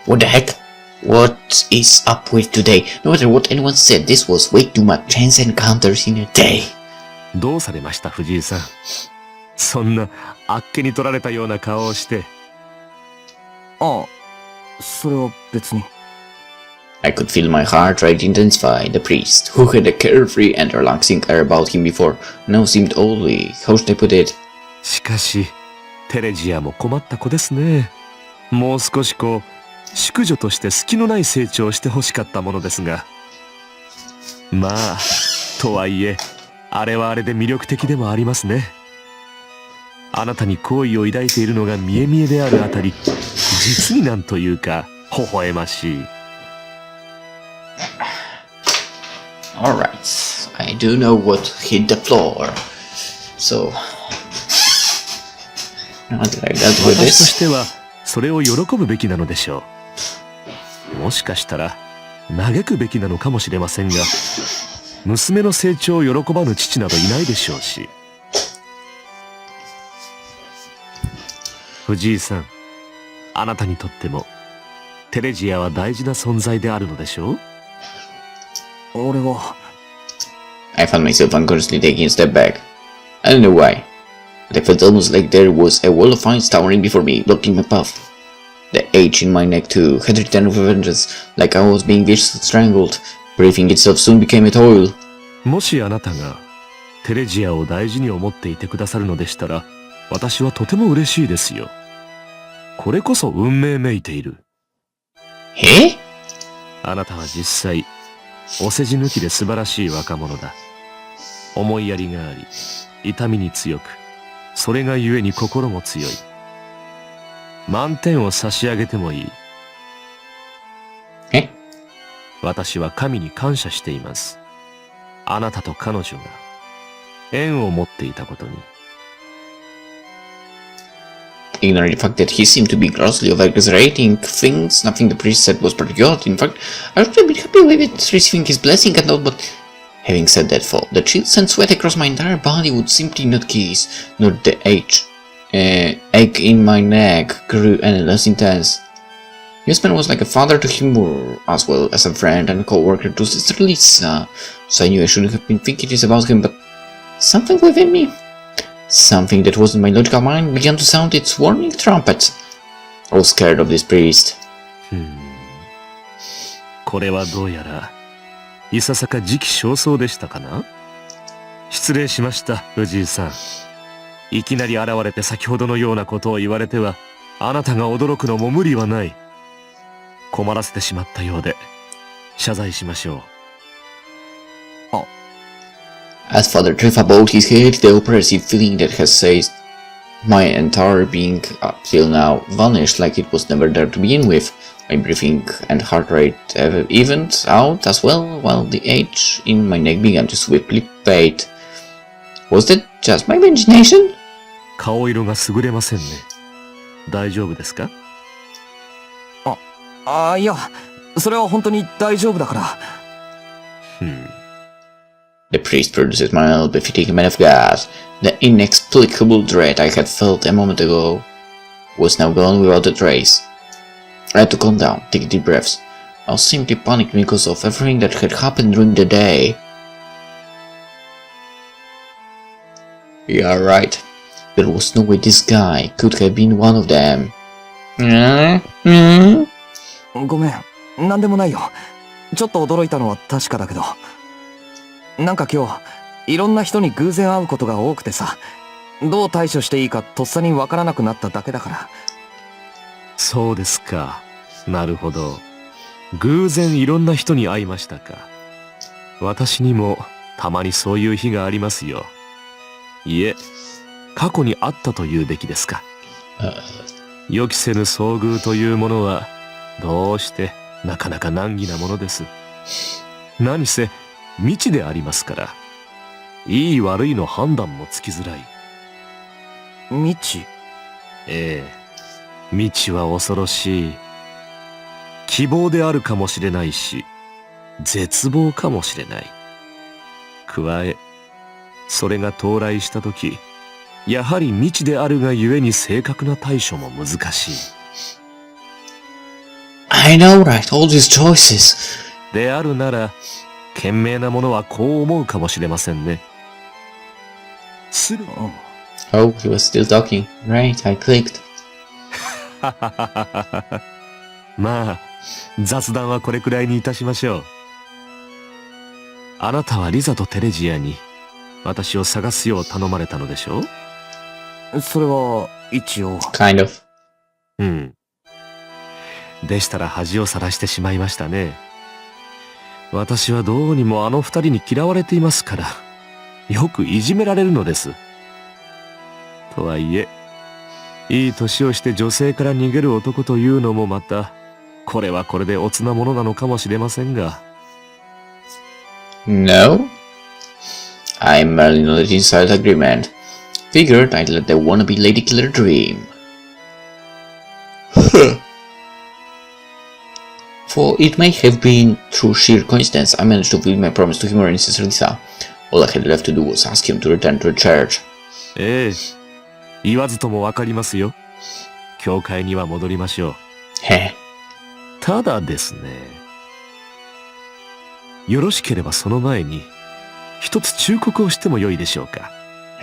What the heck? What is up with today? No matter what anyone said, this was way too much chance encounters in a day. どうされました、藤井さん。そんな、あっけに取られたような顔をして。ああ、それは別に。I could feel my heart rate intensify. The priest, who had a carefree and relaxing air about him before, now seemed oddly, how should I put it? しかし、テレジアも困った子ですね。もう少し淑女として隙のない成長をしてほしかったものですが。まあ、とはいえ、あれはあれで魅力的でもありますね。あなたに好意を抱いているのが見え見えであるあたり、実になんというか、微笑ましい。Alright, I do know what hit the floor. So, now that I dealt with 私と this, しては、それを喜ぶべきなのでしょう。もしかしたら、嘆くべきなのかもしれませんが、娘の成長を喜ばぬ父などいないでしょうし。藤井さん、あなたにとっても、テレジアは大事な存在であるのでしょう？俺は。I found myself unconsciously taking a step back. I don't know why, but I felt almost like there was a wall of ice towering before me, blocking my path. The H in my neck too had returned with a vengeance, like I was being viciously strangled. Breathing itself soon became a toil. もしあなたがテレジアを大事に思っていてくださるのでしたら、私はとても嬉しいですよ。これこそ運命めいている。え？あなたは実際、お世辞抜きで素晴らしい若者だ。思いやりがあり、痛みに強く、それがゆえに心も強い。満点を差し上げてもいい。え？私は神に感謝しています。あなたと彼女が縁を持っていたことに。Ignoring the fact that he seemed to be grossly over-exaggerating things, nothing the priest said was particular. In fact, I would have been happy with it, receiving his blessing and all, but having said that, the chills and sweat across my entire body would simply not kiss, nor the ache in my neck grew any less intense. Spinne was like a father to him, as well as a friend and a co-worker to Sister Lisa, so I knew I shouldn't have been thinking this about him, but something within me, something that wasn't my logical mind, began to sound its warning trumpet. I was scared of this priest. これはどうやら、いささか時期尚早でしたかな？失礼しました、藤井さん。いきなり現れて先ほどのようなことを言われては、あなたが驚くのも無理はない。困らせてしまったようで、謝罪しましょう。As Father Treffa bowed his head, the oppressive feeling that has seized my entire being up till now vanished like it was never there to begin with. My breathing and heart rate evened out as well, while the H in my neck began to swiftly fade. Was that just my imagination? 顔色が優れませんね。大丈夫ですか？いや、それは本当に大丈夫だから。The priest produced a smile befitting a man of God. The inexplicable dread I had felt a moment ago was now gone without a trace. I had to calm down, take deep breaths. I was simply panicked because of everything that had happened during the day. Yeah, right. There was no way this guy could have been one of them. ごめん、なんでもないよ。ちょっと驚いたのは確かだけど。なんか今日、いろんな人に偶然会うことが多くてさ、どう対処していいかとっさにわからなくなっただけだから。そうですか。なるほど。偶然いろんな人に会いましたか。私にもたまにそういう日がありますよ。いえ、過去にあったと言うべきですか。予期せぬ遭遇というものはどうしてなかなか難儀なものです。何せ未知でありますから、いい悪いの判断もつきづらい。未知？ええ、未知は恐ろしい。希望であるかもしれないし、絶望かもしれない。加え、それが到来したとき、やはり未知であるがゆえに正確な対処も難しい。I know, right? All these choices. であるなら、賢明な者はこう思うかもしれませんね。する。Oh, he was still talking. Right, I clicked. まあ、雑談はこれくらいにいたしましょう。あなたはリザとテレジアに私を探すよう頼まれたのでしょう？それは、一応。Kind of. うん。でしたら恥をさらしてしまいましたね。私はどうにもあの二人に嫌われていますから、よくいじめられるのです。とはいえ、いい年をして女性から逃げる男というのもまた、これはこれでおつなものなのかもしれませんが。No? I'm merely not inside agreement. Figured I'd let the wannabe lady killer dream. For it may have been through sheer coincidence I managed to fulfill my promise to him and his sister Lisa. All I had left to do was ask him to return to the church. ええ、言わずともわかりますよ。教会には戻りましょう。Heh. ただですね。よろしければその前に、一つ忠告をしてもよいでしょうか。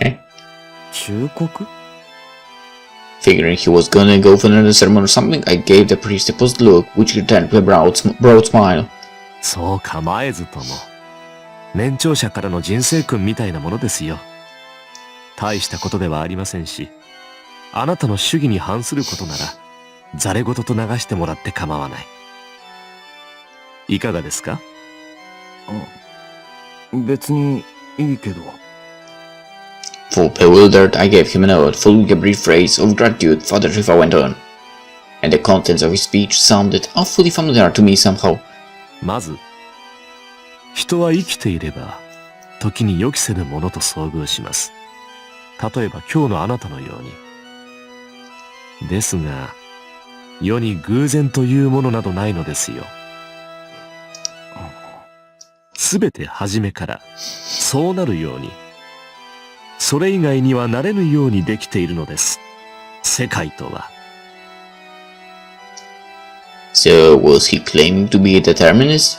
Heh. 忠告？ Figuring he was gonna go for another sermon or something, I gave the priest a puzzled look, which he returned with a broad smile. そう構えずとも。年長者からの人生訓みたいなものですよ。大したことではありませんし、あなたの主義に反することなら、ざれ言と流してもらって構わない。いかがですか？別にいいけど。Full bewildered, I gave him a note, following a brief phrase of gratitude. Father Rifa went on, and the contents of his speech sounded awfully familiar to me somehow. まず、人は生きていれば、時に予期せぬものと遭遇します。例えば今日のあなたのように。ですが、世に偶然というものなどないのですよ。すべて初めからそうなるように、それ以外にはなれぬようにできているのです。世界とは。So, was he claiming to be a determinist?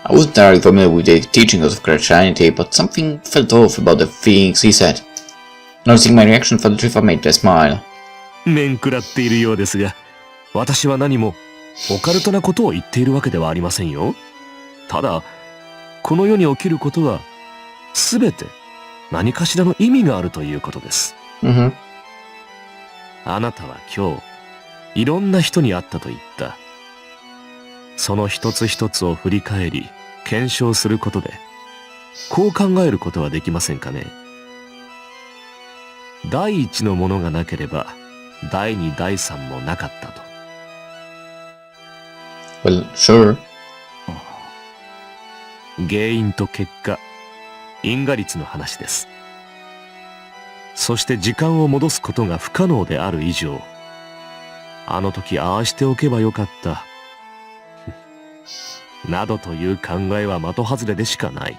I wasn't entirely familiar with the teachings of Christianity, but something felt off about the things he said. Noticing my reaction, Father Rifa made a smile. 面食らっているようですが、私は何もオカルトなことを言っているわけではありませんよ。ただ、この世に起きることは、すべて何かしらの意味があるということです。Mm-hmm. あなたは今日、いろんな人に会ったと言った。その一つ一つを振り返り、検証することで、こう考えることはできませんかね。第一のものがなければ、第二第三もなかったと。Well, sure. 原因と結果、因果律の話です。そして時間を戻すことが不可能である以上、あの時ああしておけばよかった。などという考えは的外れでしかない。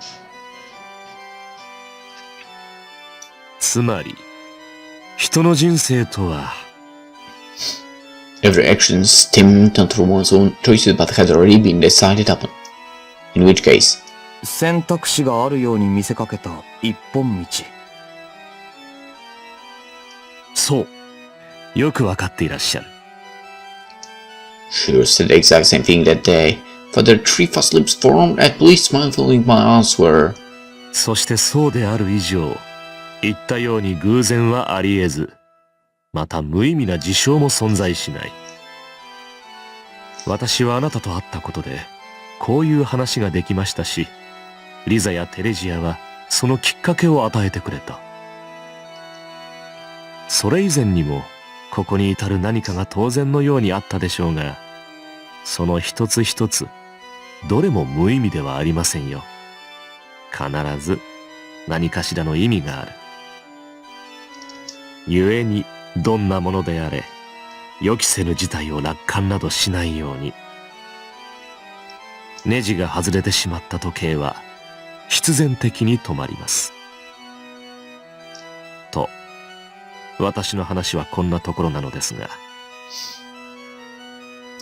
つまり、人の人生とは、Every action stemmed not from one's own choices but had already been decided upon. In which case, 選択肢があるように見せかけた一本道。そう。よくわかっていらっしゃる。she said the exact same thing that day, for their three fast lips formed at least smile following my answer. そしてそうである以上、言ったように偶然はあり得ず、また無意味な事象も存在しない。私はあなたと会ったことで、こういう話ができましたし、リザやテレジアはそのきっかけを与えてくれた。それ以前にも、ここに至る何かが当然のようにあったでしょうが、その一つ一つ、どれも無意味ではありませんよ。必ず何かしらの意味がある。故にどんなものであれ、予期せぬ事態を楽観などしないように。ネジが外れてしまった時計は必然的に止まります。と、私の話はこんなところなのですが。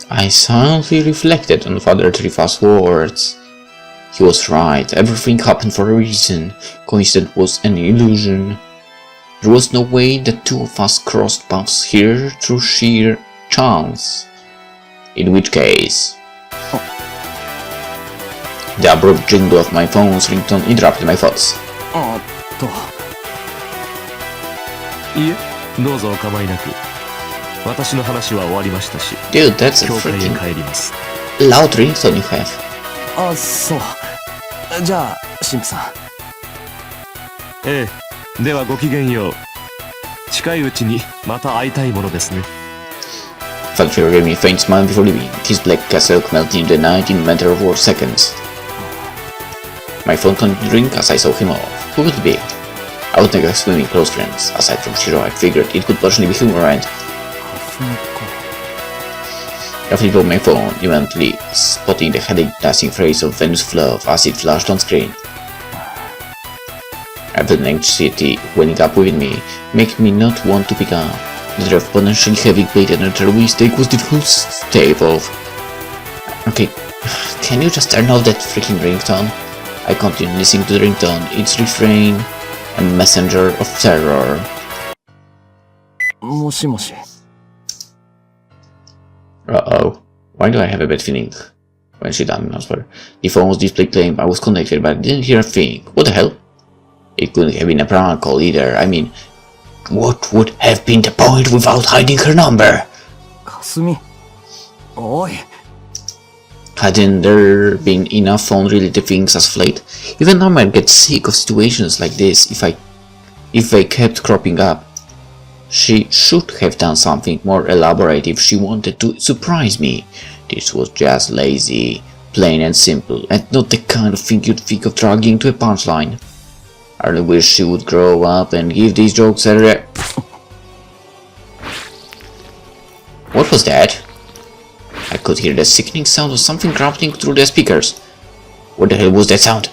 I silently reflected on Father Trifa's words. He was right, everything happened for a reason. Coincidence was an illusion. There was no way the two of us crossed paths here through sheer chance. In which case... The abrupt jingle of my phone's ringtone interrupted my thoughts. いえ、どうぞお構いなく。私の話は終わりましたし、 Dude, that's a 教会へ freaking 帰ります。 loud ringtone you have. あ、そう。じゃあ、神父さん。ええ、ではごきげんよう。近いうちにまた会いたいものですね。Father gave me a faint smile before leaving. His black cassock melted into the night in a matter of 4 seconds. My phone continued to ring as I saw him off. Who could it be? I would never explain me close friends. Aside from Shiro, I figured it could possibly be humor and... I flipped on my phone, eventually spotting the headache passing phrase of Venus Fluff as it flashed on screen. I felt an anxiety welling up within me, making me not want to pick up. The dread of potentially having played another mistake was difficult to stay off. Okay, can you just turn off that freaking ringtone? I continued listening to the ringtone, its refrain, a messenger of terror. もしもし。Uh-oh. Why do I have a bad feeling? When she done answer. The phone's display claimed I was connected, but I didn't hear a thing. What the hell? It couldn't have been a prank call either. I mean, what would have been the point without hiding her number? かすみ。おい。Hadn't there been enough phone-related things as of late? Even I might get sick of situations like this if they kept cropping up. She should have done something more elaborate if she wanted to surprise me. This was just lazy, plain and simple, and not the kind of thing you'd think of dragging to a punchline. I really wish she would grow up and give these jokes a What was that? I could hear the sickening sound of something crumpling through the speakers. What the hell was that sound?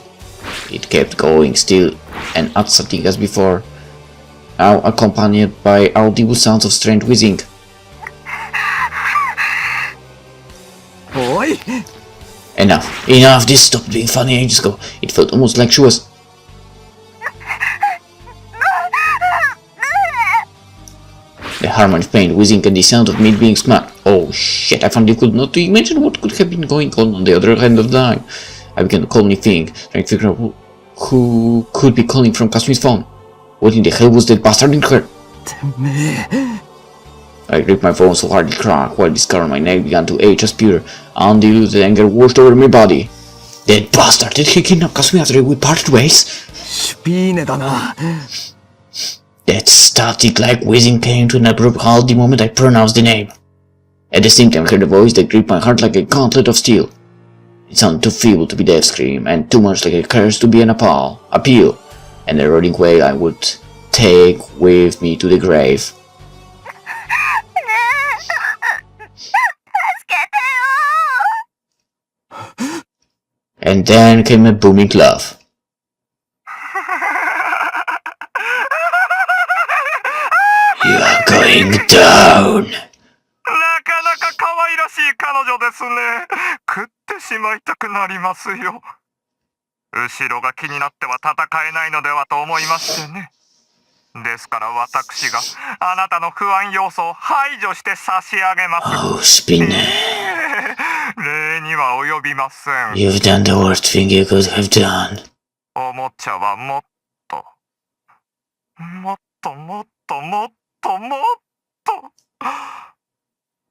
It kept going still and unsettling as before, now accompanied by audible sounds of strange whizzing. おい。 Enough, this stopped being funny ages ago. It felt almost like she was... The harmony of pain, whizzing, and the sound of meat being smacked. Oh shit, I finally could not imagine what could have been going on the other end of the line. I began to calmly think, trying to figure out who could be calling from Kasumi's phone. What in the hell was that bastard in her? I gripped my phone so hard it cracked, while the scar on my neck began to age as pure, undiluted anger washed over my body. That bastard! Did he kidnap Kasumi after we parted ways? シュピーネだな。 That static-like whizzing came to an abrupt halt the moment I pronounced the name. At the same time I heard a voice that gripped my heart like a gauntlet of steel. It sounded too feeble to be death scream, and too much like a curse to be an appeal, and a rolling wail I would take with me to the grave. And then came a booming laugh. You are going down. ですね。食ってしまいたくなりますよ。後ろが気になっては戦えないのではと思いましてね。ですから私があなたの不安要素を排除して差し上げます。Oh, Spinne. 礼には及びません。 You've done the worst thing you could have done. おもちゃはもっともっともっともっともっと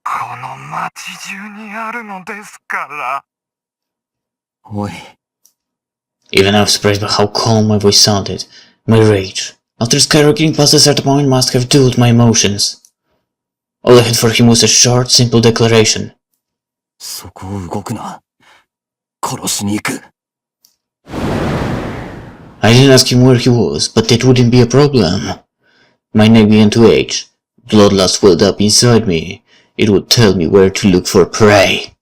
この街中にあるのですから。おい、 Even I was surprised by how calm my voice sounded. My rage, after skyrocketing past a certain point, must have dulled my emotions. All I had for him was a short, simple declaration. そこを動くな。殺しに行く。I didn't ask him where he was, but that wouldn't be a problem. My neck began to ache. Bloodlust welled up inside me. It would tell me where to look for prey.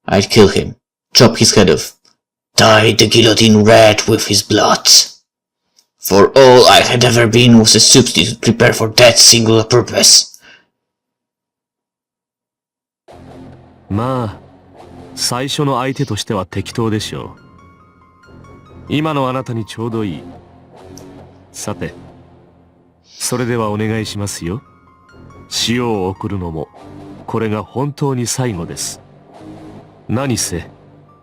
I'd kill him, chop his head off, dye the guillotine red with his blood. For all I had ever been was a substitute prepared for that singular purpose. まあ最初の相手としては適当でしょう。今のあなたにちょうどいい。さてそれではお願いしますよ。塩を送るのもこれが本当に最後です。何せ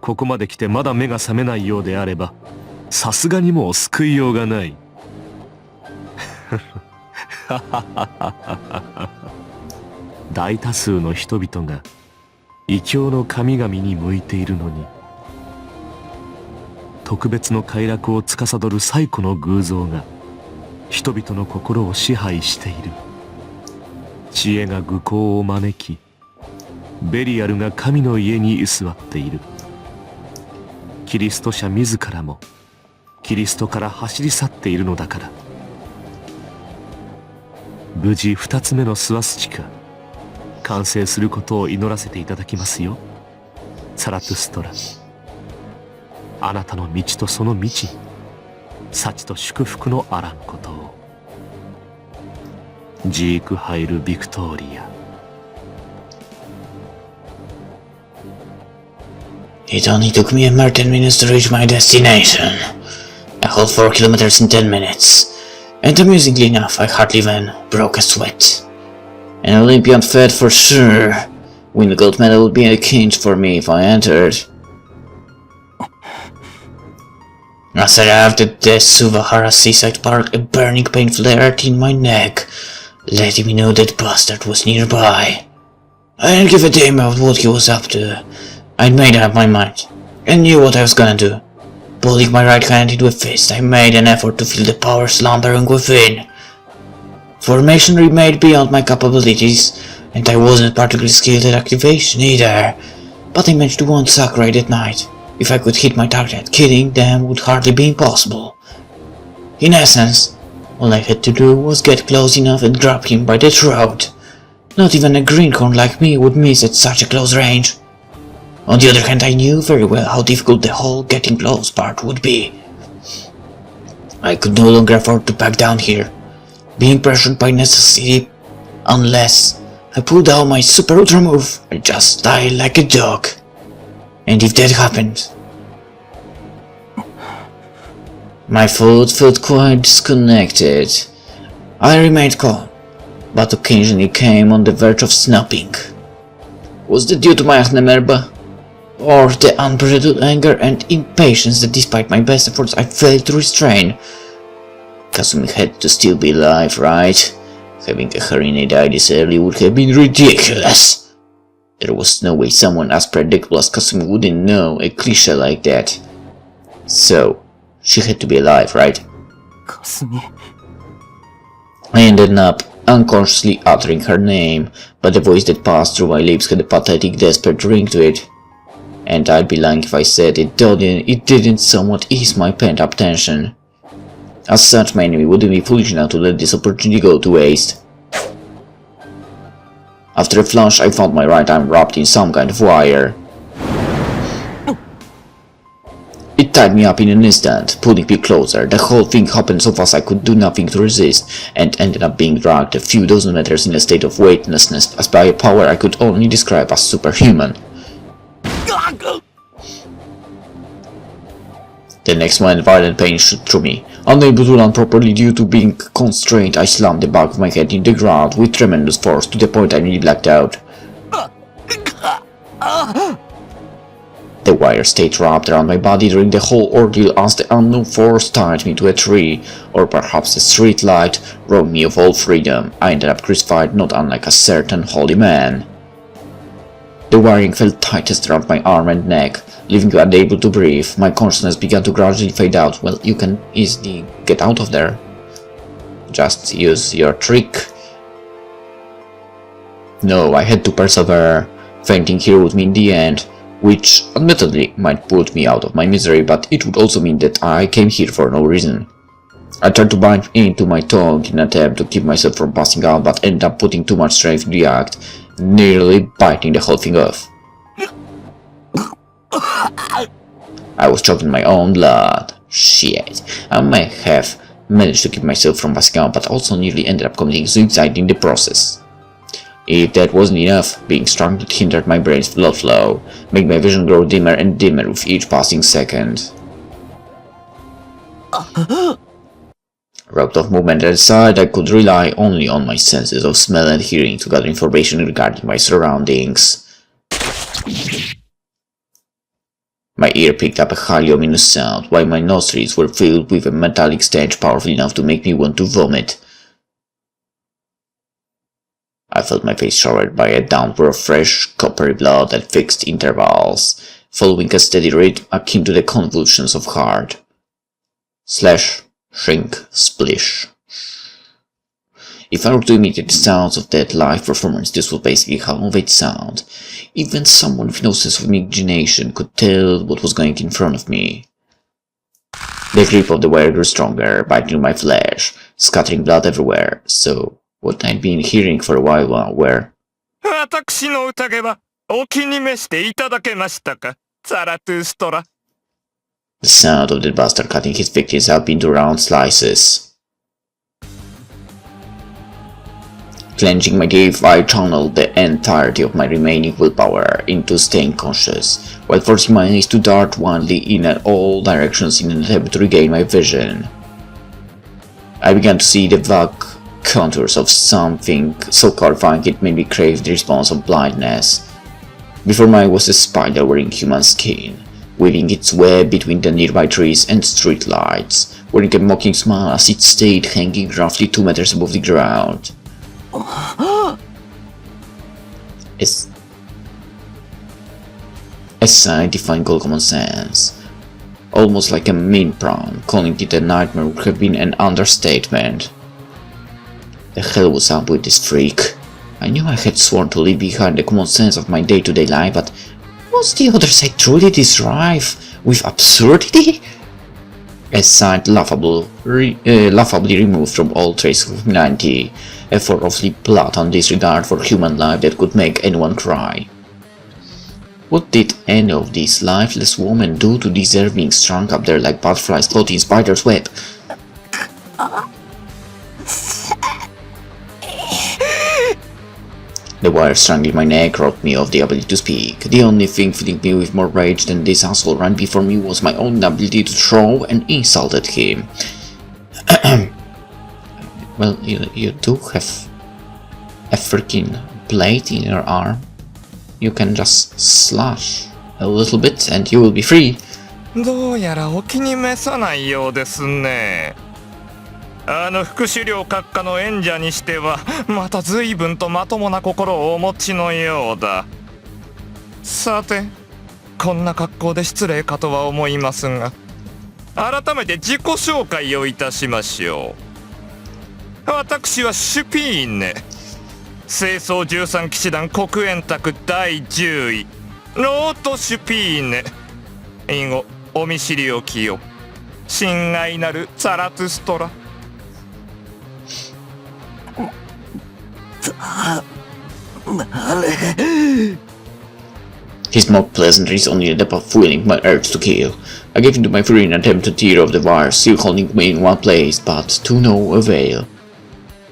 ここまで来てまだ目が覚めないようであればさすがにもう救いようがない。大多数の人々が異教の神々に向いているのに、特別の快楽を司る最古の偶像が人々の心を支配している。知恵が愚行を招き、ベリアルが神の家に居座っている。キリスト者自らもキリストから走り去っているのだから。無事2つ目のスワスチカ完成することを祈らせていただきますよ、サラトゥストラ。あなたの道とその道に幸と祝福のあらんことを。ジークハイル・ビクトーリア。 It only took me a mere 10 minutes to reach my destination. I hauled 4 kilometers in 10 minutes, and amusingly enough, I hardly even broke a sweat. An Olympian fed for sure. Winning the gold medal would be a cinch for me if I entered. As I arrived at the Suvahara seaside park, a burning pain flared in my neck, letting me know that bastard was nearby. I didn't give a damn about what he was up to. I'd made up my mind, and knew what I was gonna do. Pulling my right hand into a fist, I made an effort to feel the power slumbering within. Formation remained beyond my capabilities, and I wasn't particularly skilled at activation either. But I managed to one suck right at night. If I could hit my target, killing them would hardly be impossible. In essence, all I had to do was get close enough and grab him by the throat. Not even a greenhorn like me would miss at such a close range. On the other hand, I knew very well how difficult the whole getting close part would be. I could no longer afford to back down here, being pressured by necessity. Unless I pulled out my super ultra move, I'd just die like a dog. And if that happened, my thought felt quite disconnected. I remained calm, but occasionally came on the verge of snapping. Was that due to my Ahnemerba? Or the unbridled anger and impatience that despite my best efforts I failed to restrain? Kasumi had to still be alive, right? Having a Harine die this early would have been ridiculous. There was no way someone as predictable as Kasumi wouldn't know a cliché like that. So, she had to be alive, right? かすみ。 I ended up unconsciously uttering her name, but the voice that passed through my lips had a pathetic, desperate ring to it. And I'd be lying if I said it didn't somewhat ease my pent-up tension. As such, my enemy wouldn't be foolish enough to let this opportunity go to waste. After a flash, I found my right arm wrapped in some kind of wire. It tied me up in an instant, pulling me closer. The whole thing happened so fast I could do nothing to resist, and ended up being dragged a few dozen meters in a state of weightlessness, as by a power I could only describe as superhuman. The next moment, violent pain shot through me. Unable to land properly due to being constrained, I slammed the back of my head in the ground with tremendous force to the point I nearly blacked out. The wire stayed wrapped around my body during the whole ordeal as the unknown force tied me to a tree, or perhaps a street light, robbed me of all freedom. I ended up crucified not unlike a certain holy man. The wiring felt tightest around my arm and neck, leaving me unable to breathe. My consciousness began to gradually fade out. Well, you can easily get out of there. Just use your trick. No, I had to persevere. Fainting here would mean the end, which admittedly might put me out of my misery, but it would also mean that I came here for no reason. I tried to bite into my tongue in an attempt to keep myself from passing out, but ended up putting too much strength in the act, nearly biting the whole thing off. I was choking my own blood. Shit. I may have managed to keep myself from passing out, but also nearly ended up committing suicide in the process. If that wasn't enough, being strangled hindered my brain's blood flow, making my vision grow dimmer and dimmer with each passing second. Robbed of movement at the side, I could rely only on my senses of smell and hearing to gather information regarding my surroundings. My ear picked up a highly ominous sound, while my nostrils were filled with a metallic stench powerful enough to make me want to vomit. I felt my face showered by a downpour of fresh, coppery blood at fixed intervals, following a steady rhythm akin to the convulsions of heart. Slash, shrink, splish. If I were to imitate the sounds of that live performance, this was basically how it sound. Even someone with no sense of imagination could tell what was going in front of me. The grip of the wire grew stronger, biting my flesh, scattering blood everywhere, so what I'd been hearing for a while were... 私の宴はお気に召していただけましたか、ザラトゥストラ。 The sound of the bastard cutting his victims up into round slices. Clenching my teeth, I channeled the entirety of my remaining willpower into staying conscious, while forcing my eyes to dart wildly in all directions in an attempt to regain my vision. I began to see the vague contours of something so horrifying it made me crave the response of blindness. Before me was a spider wearing human skin, weaving its web between the nearby trees and street lights, wearing a mocking smile as it stayed hanging roughly 2 meters above the ground. A sight defying all common sense. Almost like a mean prawn, calling it a nightmare would have been an understatement. The hell was up with this freak? I knew I had sworn to leave behind the common sense of my day-to-day life, but was the other side truly this rife with absurdity? A sight laughably removed from all trace of humanity, a thoroughly blatant disregard for human life that could make anyone cry. What did any of these lifeless women do to deserve being strung up there like butterflies caught in spider's web? The wire strangling my neck robbed me of the ability to speak. The only thing filling me with more rage than this asshole ran before me was my own ability to throw an insult at him. Well, you do have a freaking blade in your arm. You can just slash a little bit and you will be free. どうやらお気に召さないようですね。あの副首領閣下の演者にしてはまた随分とまともな心をお持ちのようだ。さて、こんな格好で失礼かとは思いますが、改めて自己紹介をいたしましょう。私はシュピーネ、清掃13騎士団黒煙卓第10位ロート・シュピーネ。以後お見知りおきよ。親愛なるザラトゥストラ。His mock pleasantries only ended up fueling my urge to kill. I gave into my fury in an attempt to tear off the wire, still holding me in one place, but to no avail.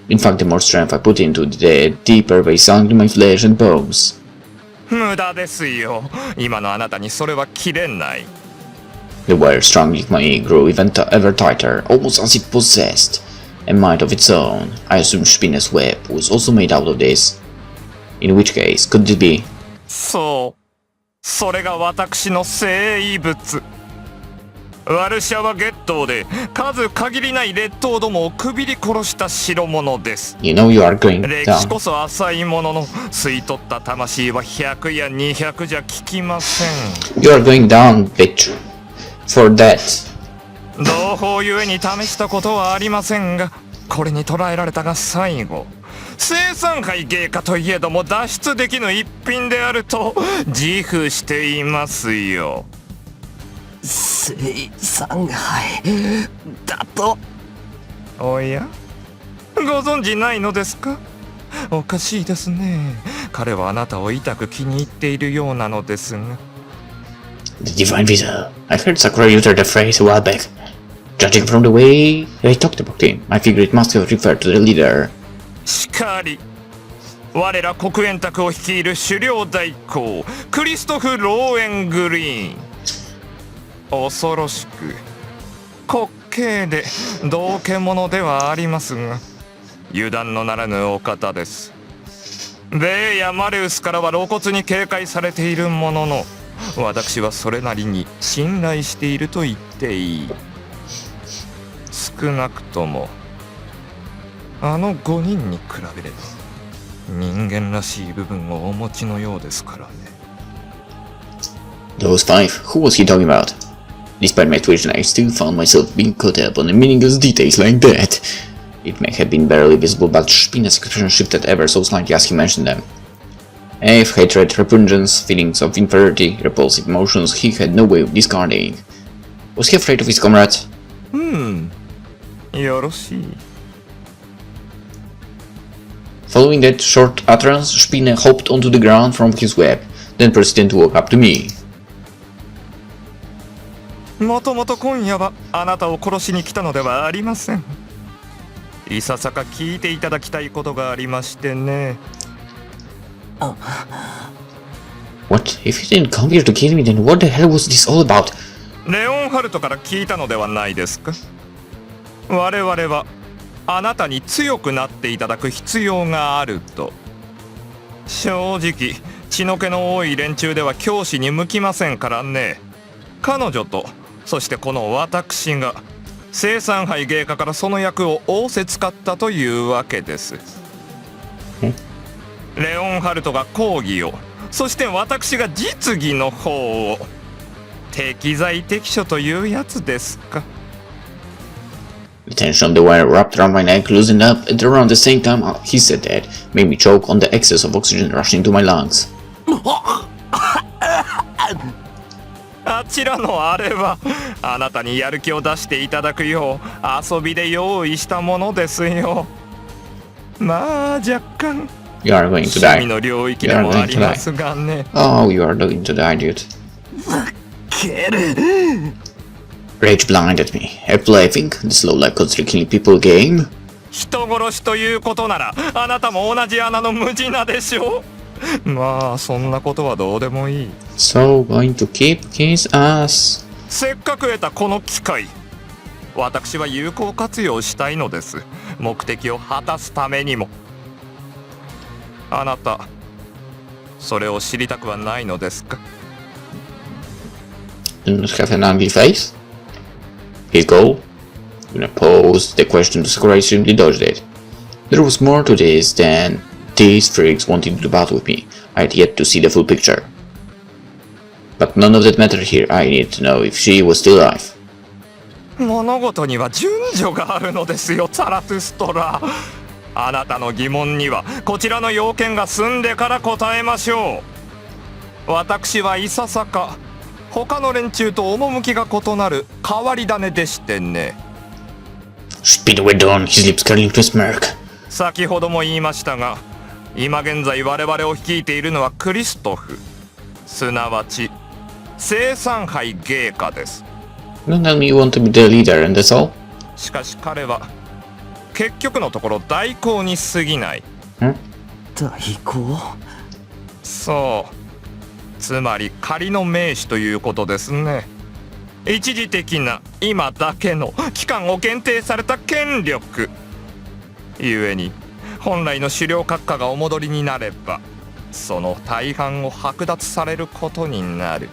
In fact, the more strength I put into it, the deeper they sunk into my flesh and bones. 無駄ですよ。今のあなたにそれは切れない。The wire strangling my grew ever tighter, almost as it possessed a mind of its own. I assumed Spinne's web was also made out of this. In which case, could it be? そう、それが私の生物。ワルシャワ月頭で数限りない劣等どもをくびり殺した代物です。You know you are going 歴史 down. こそ浅いものの、吸い取った魂は100や200じゃ効きません。You are going down, bitch. For that. 同胞ゆえに試したことはありませんが、これに捕らえられたが最後。生産杯芸家といえども脱出できぬ一品であると自負していますよ。生産杯だと。おや、ご存じないのですか？おかしいですね。彼はあなたを痛く気に入っているようなのですが。The divine visa. I've heard Sakura utter the phrase a while back. Judging from the way they talked about him, I figure it must have referred to the leader. しかり、我ら黒煙卓を率いる狩猟代行クリストフ・ローエングリーン。恐ろしく滑稽で道化者ではありますが、油断のならぬお方です。ベイやマレウスからは露骨に警戒されているものの、私はそれなりに信頼していると言っていい。少なくともあの5人に比べれば人間らしい部分をお持ちのようですからね。 Those five? Who was he talking about? Despite my tuition, I still found myself being caught up on the meaningless details like that. It may have been barely visible, but Spinne's expression shifted ever so slightly as he mentioned them. If hatred, repugnance, feelings of inferiority, repulsive emotions he had no way of discarding. Was he afraid of his comrades? よろしい。 Following that short utterance, Spinne hopped onto the ground from his web, then proceeded to walk up to me. もともと今夜はあなたを殺しに来たのではありません。いささか聞いていただきたいことがありましてね。What? If you didn't come here to kill me, then what the hell was this all about? レオンハルトから聞いたのではないですか？我々はあなたに強くなっていただく必要があると。正直血の気の多い連中では教師に向きませんからね。彼女とそしてこの私が生産杯芸家からその役を仰せつかったというわけです。レオンハルトが講義を、そして私が実技の方を。適材適所というやつですか。The tension on the wire wrapped around my neck loosened up at around the same time he said that, made me choke on the excess of oxygen rushing to my lungs. あちらのあれはあなたにやる気を出していただくよう遊びで用意したものですよ。まあ若干 You are going to 趣味 die. の領域でもありますがね。Oh, you are going to die, dude. Rage blinded me. A plaything, the slow life constantly killing people game. 人殺しということならあなたも同じ穴の無地なでしょう。まあそんなことはどうでもいい。 So, going to keep his ass. せっかく得たこの機会、私は有効活用したいのです。目的を果たすためにも。あなたそれを知りたくはないのですか？ Do not have an ugly face? His goal? When I posed the question to Sakura, I simply dodged it. There was more to this than these freaks wanting to battle with me. I had yet to see the full picture. But none of that mattered here. I needed to know if she was still alive. 物事には順序があるのですよ、ザラトゥストラ。あなたの疑問にはこちらの要件が済んでから答えましょう。私はいささか他の連中と趣が異なる変わり種でしてね。 Spinne went on, his lips curling to a smirk. 先ほども言いましたが、今現在我々を率いているのはクリストフ、すなわち生産杯芸家です。 Don't tell me you want to be the leader and that's all? しかし彼は結局のところ代行に過ぎない。代行？そう、つまり仮の名手ということですね。一時的な今だけの期間を限定された権力ゆえに、本来の狩猟閣下がお戻りになればその大半を剥奪されることになる。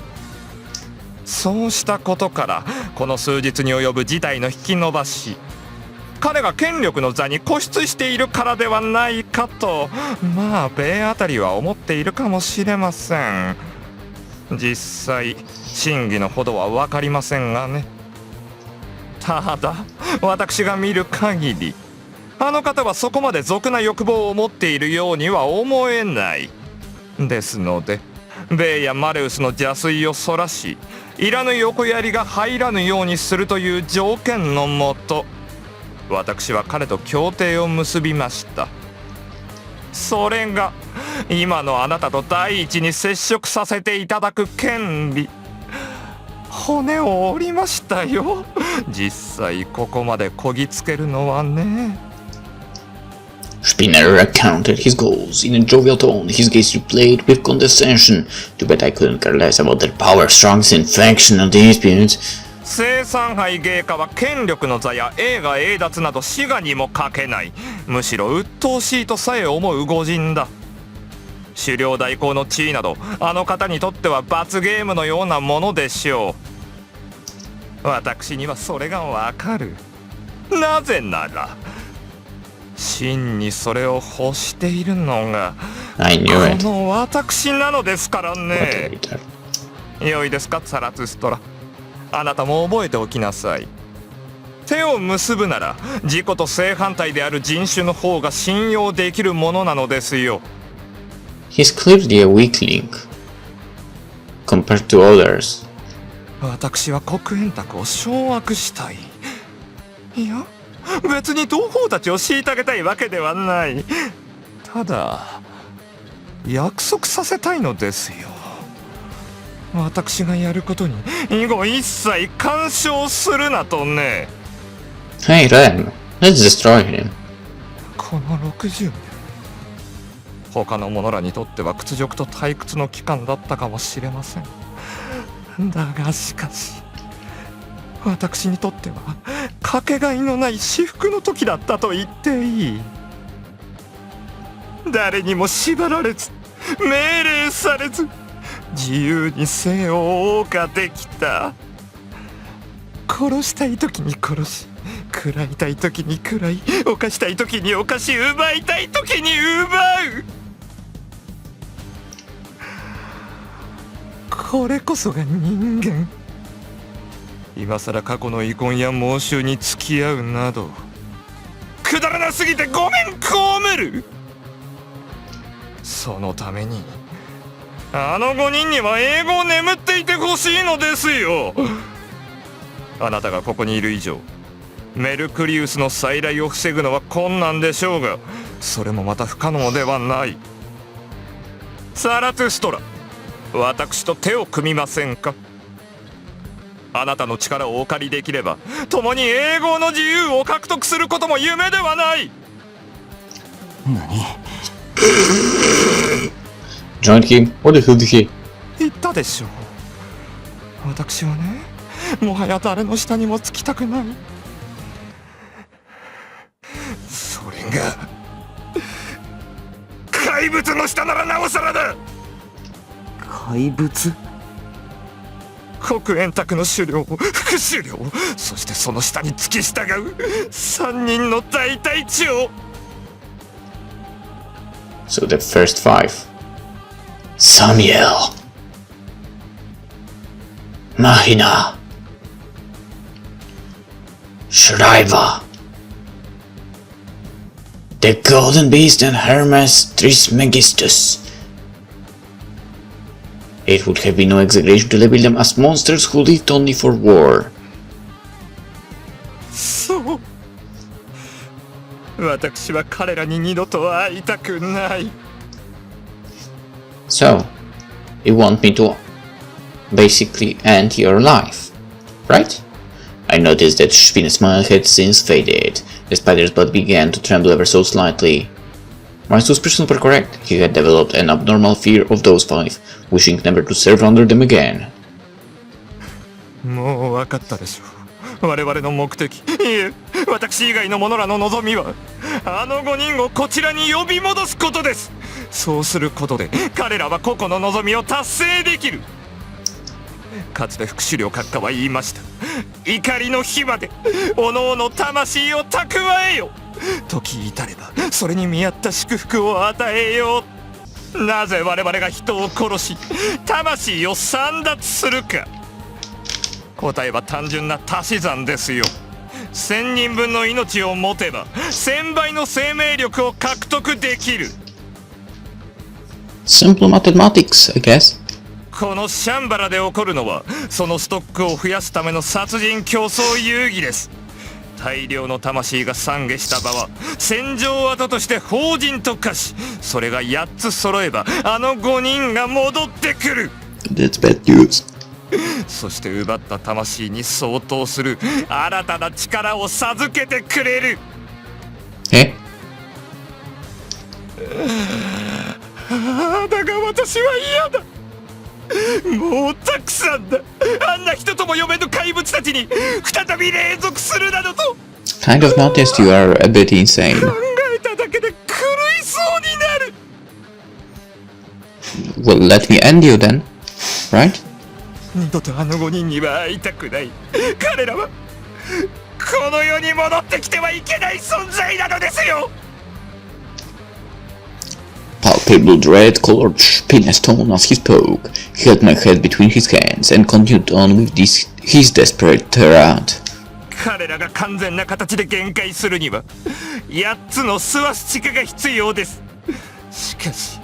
そうしたことからこの数日に及ぶ事態の引き延ばし、彼が権力の座に固執しているからではないかと、まあ米あたりは思っているかもしれません。実際真偽のほどは分かりませんがね。ただ私が見る限り、あの方はそこまで俗な欲望を持っているようには思えない。ですのでベイやマレウスの邪推をそらし、いらぬ横やりが入らぬようにするという条件のもと、私は彼と協定を結びました。それが今のあなたと第一に接触させていただく権利。骨を折りましたよ。実際ここまでこぎつけるのはね。Spinne recounted his goals in a jovial tone, his gaze replayed with condescension. Too bad I couldn't care less about their power, strength, and factional disputes. 生産杯芸家は権力の座や栄華栄奪など滋賀にもかけない、むしろ鬱陶しいとさえ思う御人だ。狩猟代行の地位などあの方にとっては罰ゲームのようなものでしょう。私にはそれがわかる。なぜなら真にそれを欲しているのがこの私なのですからね。良いですかサラツストラ、あなたも覚えておきなさい。手を結ぶなら自己と正反対である人種の方が信用できるものなのですよ。He's clearly a weakling compared to others. 私は黒煙卓を掌握したい。いや別に同胞たちを虐げたいわけではない。ただ約束させたいのですよ。私がやることに以後一切干渉するなとね。Hey Rem, let's destroy him. この60年、他の者らにとっては屈辱と退屈の期間だったかもしれません。だがしかし私にとってはかけがえのない至福の時だったと言っていい。誰にも縛られず命令されず自由に生を謳歌できた。殺したい時に殺し、食らいたい時に食らい、犯したい時に犯し、奪いたい時に奪う。これこそが人間。今さら過去の遺恨や妄執に付き合うなどくだらなすぎてごめん被る。そのためにあの5人には英語を眠っていてほしいのですよ。あなたがここにいる以上メルクリウスの再来を防ぐのは困難でしょうが、それもまた不可能ではない。サラトゥストラ、私と手を組みませんか。あなたの力をお借りできれば共に英語の自由を獲得することも夢ではない。何Join him? What the hell did he? 言ったでしょう。私はね、もはや誰の下にもつきたくない。それが怪物の下ならなおさらだ。怪物？黒煙卓の狩猟、副狩猟、そしてその下に付き従う3人の大隊長。 So the first 5. Samuel, Mahina, Shriver, the Golden Beast, and Hermes Trismegistus. It would have been no exaggeration to label them as monsters who lived only for war. そう、私は彼らに二度と会いたくない。 So, you want me to basically end your life, right? I noticed that Spinne's smile had since faded. The spider's butt began to tremble ever so slightly. My suspicions were correct. He had developed an abnormal fear of those 5, wishing never to serve under them again. もう分かったでしょう。我々の目的、いえ私以外の者らの望みはあの5人をこちらに呼び戻すことです。そうすることで彼らは個々の望みを達成できる。かつて副首領閣下は言いました。怒りの火までおのおの魂を蓄えよ。時至ればそれに見合った祝福を与えよう。なぜ我々が人を殺し魂を簒奪するか。答えは単純な足し算ですよ。1000人分の命を持てば1000倍の生命力を獲得できる。 Simple mathematics, I guess. このシャンバラで起こるのはそのストックを増やすための殺人競争遊戯です。大量の魂が懺悔した場は戦場跡として法人と化し、それが8つ揃えばあの5人が戻ってくる。 That's bad news. そして奪った魂に相当する新たな力を授けてくれる。え？だが私は嫌だ。もうたくさんだ。あんな人とも呼べぬ怪物たちに再び隷属するなどと。 Kind of noticed you are a bit insane. 考えただけで狂いそうになる。 Well, let me end you then, right? 二度とあの5人には会いたくない。彼らはこの世に戻ってきてはいけない存在なのですよ。 Palpable red-colored Spinne stone as he spoke. He held my head between his hands and continued on with his desperate tirade. 彼らが完全な形で限界するには8つのスワスチカが必要です。しかし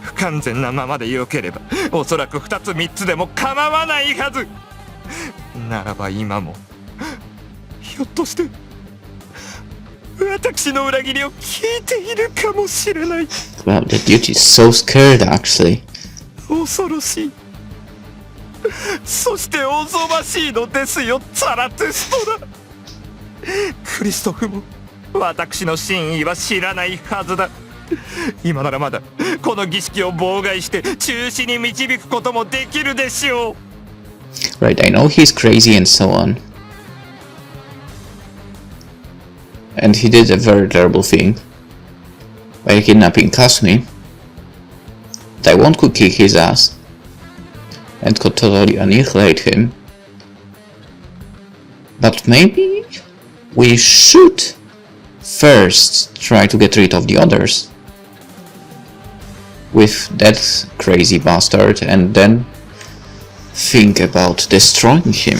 不完全なままでよければおそらく2つ3つでも構わないはず。ならば今もひょっとして私の裏切りを聞いているかもしれない。 Wow, that dude is so scared actually. 恐ろしい。そしておぞましいのですよ、ザラトゥストラ。クリストフも私の真意は知らないはずだ。今ならまだこの儀式を妨害して中止に導くこともできるでしょう。 Right, I know he's crazy and so on. And he did a very terrible thing by kidnapping Kasumi. Taiwan could kick his ass and could totally annihilate him. But maybe we should first try to get rid of the others with that crazy bastard and then think about destroying him.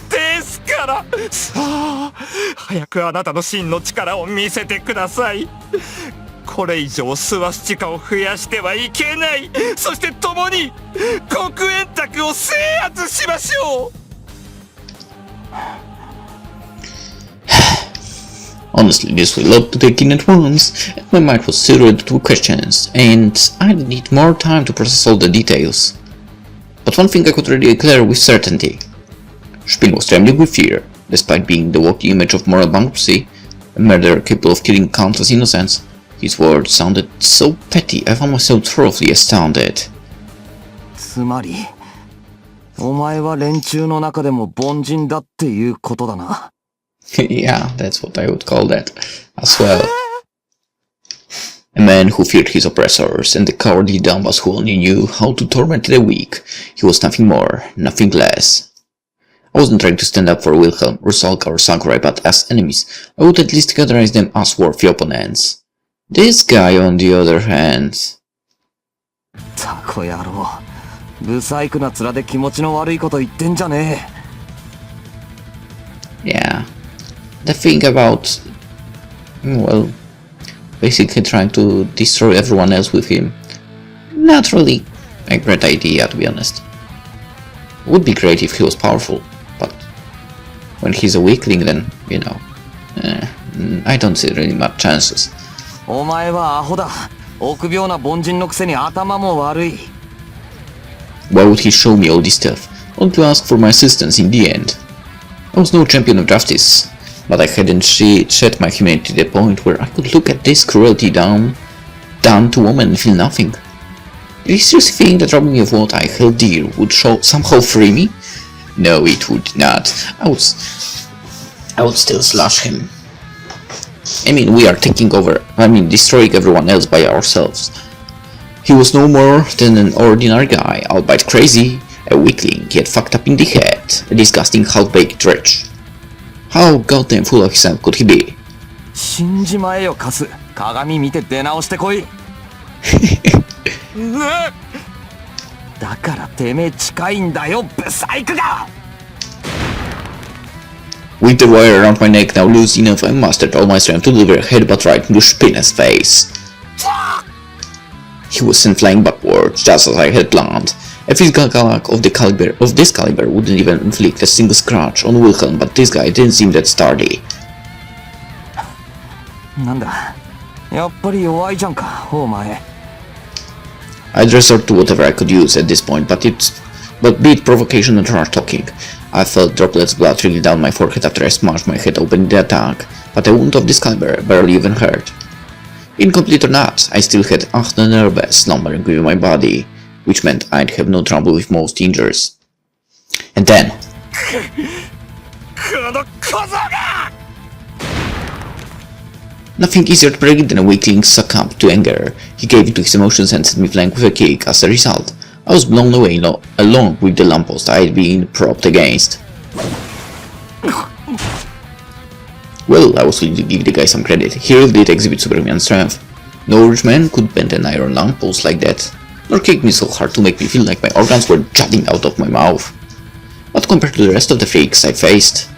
ですからさあ早くあなたの真の力を見せてください。これ以上スワスチカを増やしてはいけない。そして共に黒煙卓を制圧しましょう。Honestly, this was a lot to take in at once, and my mind was filled with questions, and I need more time to process all the details. But one thing I could already declare with certainty. Spinne was trembling with fear, despite being the walking image of moral bankruptcy, a murderer capable of killing countless innocents. His words sounded so petty, I found myself thoroughly astounded. つまり、お前は連中の中でも凡人だっていうことだな。Yeah, that's what I would call that, as well. A man who feared his oppressors, and the cowardly Dambas who only knew how to torment the weak. He was nothing more, nothing less. I wasn't trying to stand up for Wilhelm, Rusalka or Sakurai, but as enemies, I would at least categorize them as worthy opponents. This guy, on the other hand... タコ野郎。ブサイクな面で気持ちの悪いこと言ってんじゃねえ。Yeah. The thing about... well... basically trying to destroy everyone else with him. Not really a great idea, to be honest. Would be great if he was powerful, but... when he's a weakling, then, you know... I don't see really much chances. お前はアホだ。臆病な凡人のくせに頭も悪い。Why would he show me all this stuff? Only to ask for my assistance in the end. I was no champion of justice, but I hadn't shed my humanity to the point where I could look at this cruelty done to women and feel nothing. Did he seriously think that robbing me of what I held dear would somehow free me? No, it would not. I would still slash him. I mean, we are taking over, destroying everyone else by ourselves. He was no more than an ordinary guy, albeit crazy, a weakling, yet fucked up in the head, a disgusting half-baked wretch. How goddamn full of himself could he be? 死んじまえよカス。鏡見て出直してこい。だからてめえ近いんだよブサイクが。 With the wire around my neck now loose enough, I mustered all my strength to deliver a headbutt right into Spinne's face. He was sent flying backwards, just as I had planned. A physical attack of this caliber wouldn't even inflict a single scratch on Wilhelm, but this guy didn't seem that sturdy. なんだやっぱり弱いじゃんかお前。 I'd resort to whatever I could use at this point, but be it provocation or trash talking. I felt droplets of blood trickling down my forehead after I smashed my head open in the attack, but a wound of this caliber barely even hurt. Incomplete or not, I still had the nervous slumbering within my body, which meant I'd have no trouble with most injuries. And then... Nothing easier to predict than a weakling succumbed to anger. He gave into his emotions and sent me flying with a kick. As a result, I was blown away along with the lamppost I had been propped against. Well, I was willing to give the guy some credit. He really did exhibit superhuman strength. No rich man could bend an iron lamppost like that, nor kick me so hard to make me feel like my organs were jutting out of my mouth. But compared to the rest of the freaks I faced...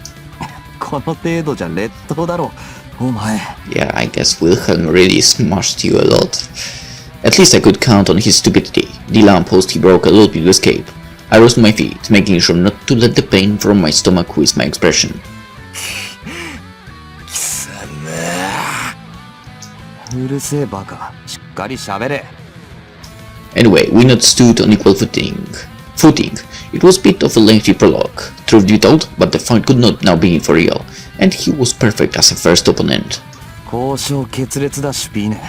この程度じゃ劣等だろお前。 Yeah, I guess Wilhelm really smashed you a lot. At least I could count on his stupidity. The lamppost he broke allowed me to escape. I rose to my feet, making sure not to let the pain from my stomach quiz my expression. うるせえバカ。しっかり喋れ。 Anyway, we not stood on equal footing. It was a bit of a lengthy prologue, truth be told, but the fight could not now begin for real, and he was perfect as a first opponent. 交渉決裂だシュピーネ。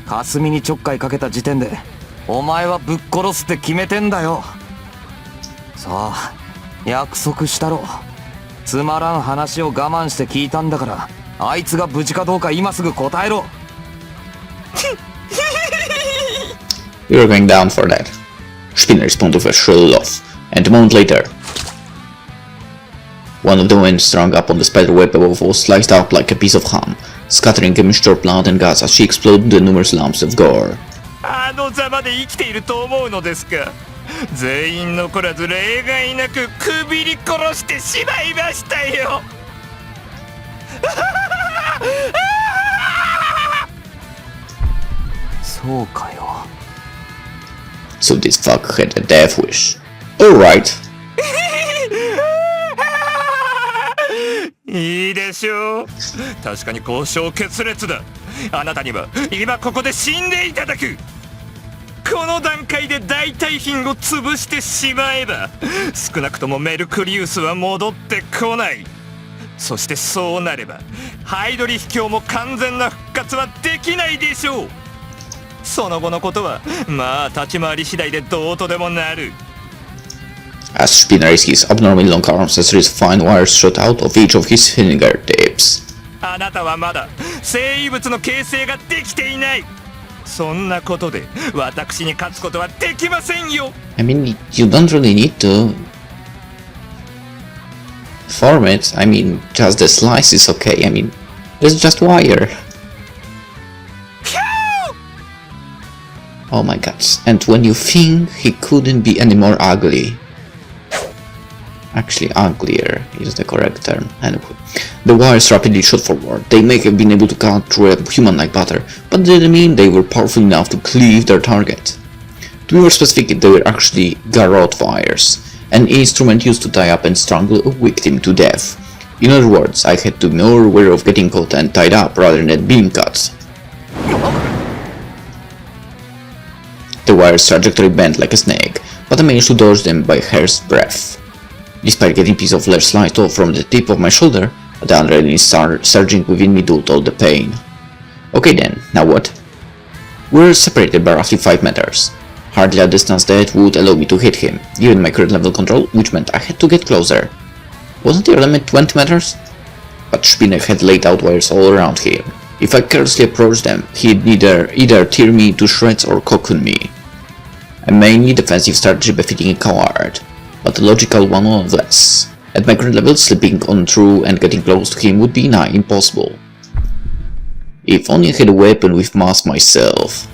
霞にちょっかいかけた時点でお前はぶっ殺すって決めてんだよ。さあ約束したろ。つまらん話を我慢して聞いたんだから、あいつが無事かどうか今すぐ答えろ。We were going down for that. Spinne responded with a shrill laugh, and a moment later, one of the men strung up on the spider web above was sliced out like a piece of ham, scattering a mixture of blood and gas as she exploded into numerous lumps of gore. あのざまで生きていると思うのですか。全員残らず例外なくくびり殺してしまいましたよ。そうかよ。 So this fuck had a death wish. Alright. いいでしょう。確かに交渉決裂だ。あなたには今ここで死んでいただく。この段階で代替品を潰してしまえば、少なくともメルクリウスは戻ってこない。そしてそうなればハイドリヒ教も完全な復活はできないでしょう。その後のことはまあ立ち回り次第でどうとでもなる。 As Spinne raised his abnormally long arms, a series of fine wires shot out of each of his fingertips. あなたはまだ生異物の形成ができていない。そんなことで私に勝つことはできませんよ。I mean, you don't really need to form it. I mean, just the slice is okay. I mean, it's just wire. Oh my god. And when you think he couldn't be any more ugly. Actually, uglier is the correct term. Anyway, the wires rapidly shot forward. They may have been able to cut through a human like butter, but didn't mean they were powerful enough to cleave their target. To be more specific, they were actually garrote wires, an instrument used to tie up and strangle a victim to death. In other words, I had to be more aware of getting caught and tied up rather than being cut. The wire's trajectory bent like a snake, but I managed to dodge them by a hair's breadth. Despite getting a piece of flesh sliced off from the tip of my shoulder, the adrenaline surging within me dulled all the pain. Okay then, now what? We're separated by roughly 5 meters. hardly a distance that would allow me to hit him, given my current level control, which meant I had to get closer. Wasn't your limit 20 meters? But Spinne had laid out wires all around him. If I carelessly approached them, he'd either tear me to shreds or cocoon me. A mainly defensive strategy befitting a coward, but a logical one nonetheless. At my current level, slipping on through and getting close to him would be nigh impossible. If only I had a weapon with mass myself.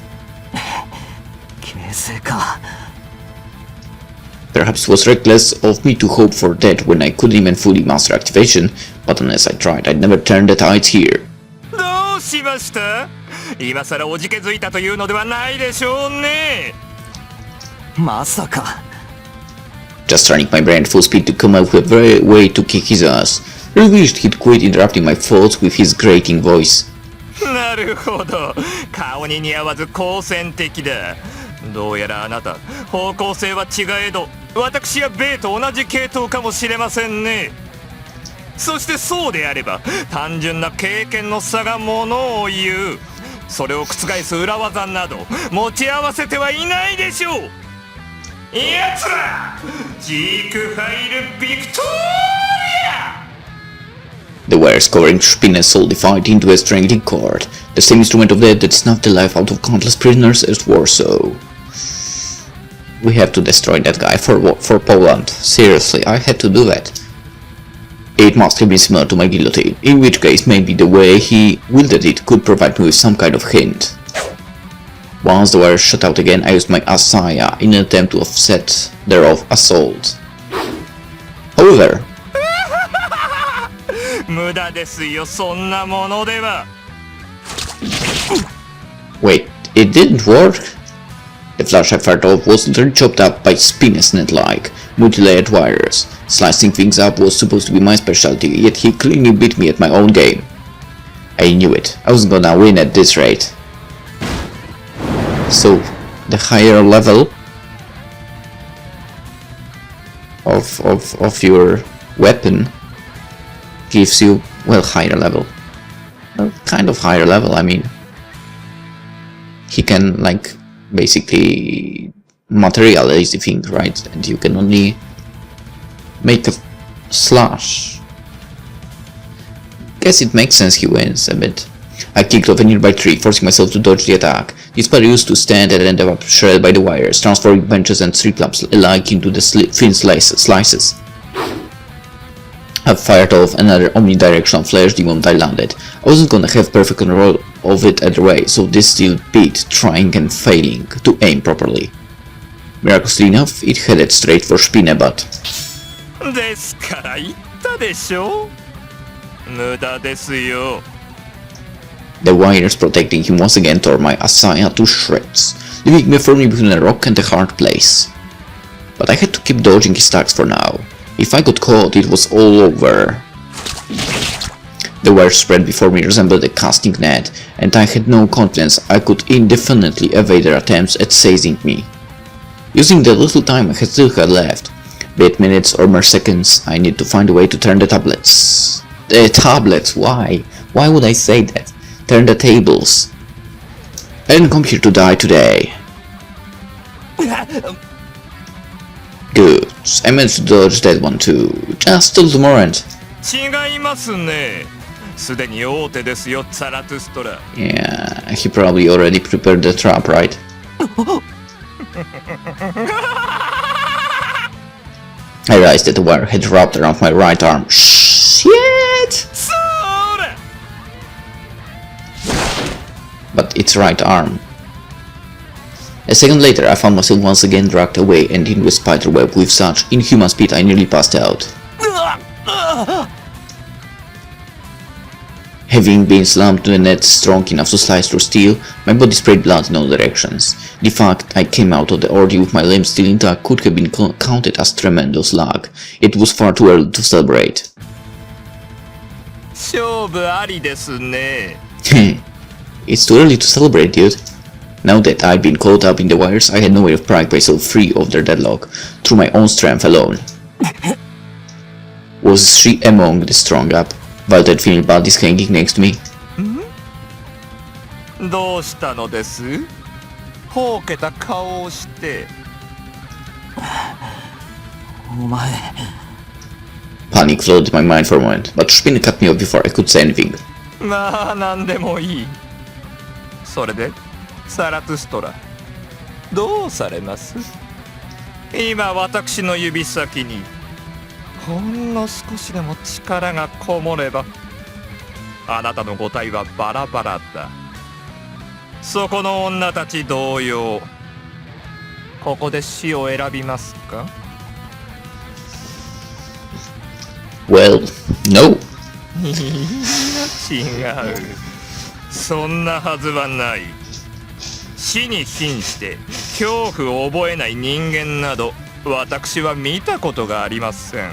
Perhaps it was reckless of me to hope for that when I couldn't even fully master activation, but unless I tried, I'd never turn the tides here. どうしました？今さらおじけづいたというのではないでしょうね。まさか。 Just running my brain at full speed to come up with a way to kick his ass. I wished he'd quit interrupting my thoughts with his grating voice. なるほど。顔に似合わず好戦的だ。どうやらあなた、方向性は違えど、私やベイと同じ系統かもしれませんね。そしてそうであれば、単純な経験の差がものを言う。それを覆す裏技など持ち合わせてはいないでしょう。やつら、ジークファイルビクトリア！ The wires covering Spinne solidified into a strangling cord, the same instrument of death that snuffed the life out of countless prisoners at Warsaw. We have to destroy that guy for Poland. Seriously, I had to do that. It must have been similar to my guillotine, in which case maybe the way he wielded it could provide me with some kind of hint. Once the wires shut out again, I used my asaya in an attempt to offset their assault. However, 無駄ですよ、そんなものでは。wait, it didn't work? The flash I fired off was literally chopped up by Spinne's net-like, multi-layered wires. Slicing things up was supposed to be my specialty, yet he cleanly beat me at my own game. I knew it. I wasn't gonna win at this rate. So, the higher level of your weapon gives you, well, higher level. Well, kind of higher level, I mean. He can, like, basically materialize the thing, right? And you can only make a slash. Guess it makes sense he wins a bit. I kicked off a nearby tree, forcing myself to dodge the attack. Despite used to stand and end up shredded by the wires, transforming benches and street lamps alike into the thin slices. I fired off another omnidirectional flash the moment I landed. I wasn't gonna have perfect control of it either way, so this still beat trying and failing to aim properly. Miraculously enough, it headed straight for Spinne, but... ですから言ったでしょ。無駄ですよ。 The wires protecting him once again tore my asaya to shreds, leaving me firmly between a rock and a hard place. But I had to keep dodging his attacks for now. If I got caught, it was all over. The wire spread before me resembled a casting net, and I had no confidence I could indefinitely evade their attempts at seizing me. Using the little time I still had left, be it minutes or mere seconds, I need to find a way to turn the tablets. The tablets, why? Why would I say that? Turn the tables. I didn't come here to die today. Good. I managed to dodge that one too. Just a little more and... 違いますね。すでに大手ですよ、ザラトゥストラ。 Yeah, he probably already prepared the trap, right? I realized that the wire had wrapped around my right arm. Shit! そうだ。 But it's right arm. A second later, I found myself once again dragged away and into a spider web with such inhuman speed I nearly passed out. Having been slammed to a net strong enough to slice through steel, my body sprayed blood in all directions. The fact I came out of the ordeal with my limbs still intact could have been counted as tremendous luck. It was far too early to celebrate. 勝負ありですね。 It's too early to celebrate, dude. Now that I'd been caught up in the wires, I had no way of prying myself free of their deadlock, through my own strength alone. Was she among the strong up, while that female bodies hanging next to me? どうしたのです？ほうけた顔をして。お前、Panic flooded my mind for a moment, but Spinne cut me off before I could say anything. まあ何でもいい。それでサラトゥストラ、どうされます？今私の指先にほんの少しでも力がこもれば、あなたの五体はバラバラだ。そこの女たち同様、ここで死を選びますか？ Well, no. 違う。そんなはずはない。死に瀕して恐怖を覚えない人間など私は見たことがありません。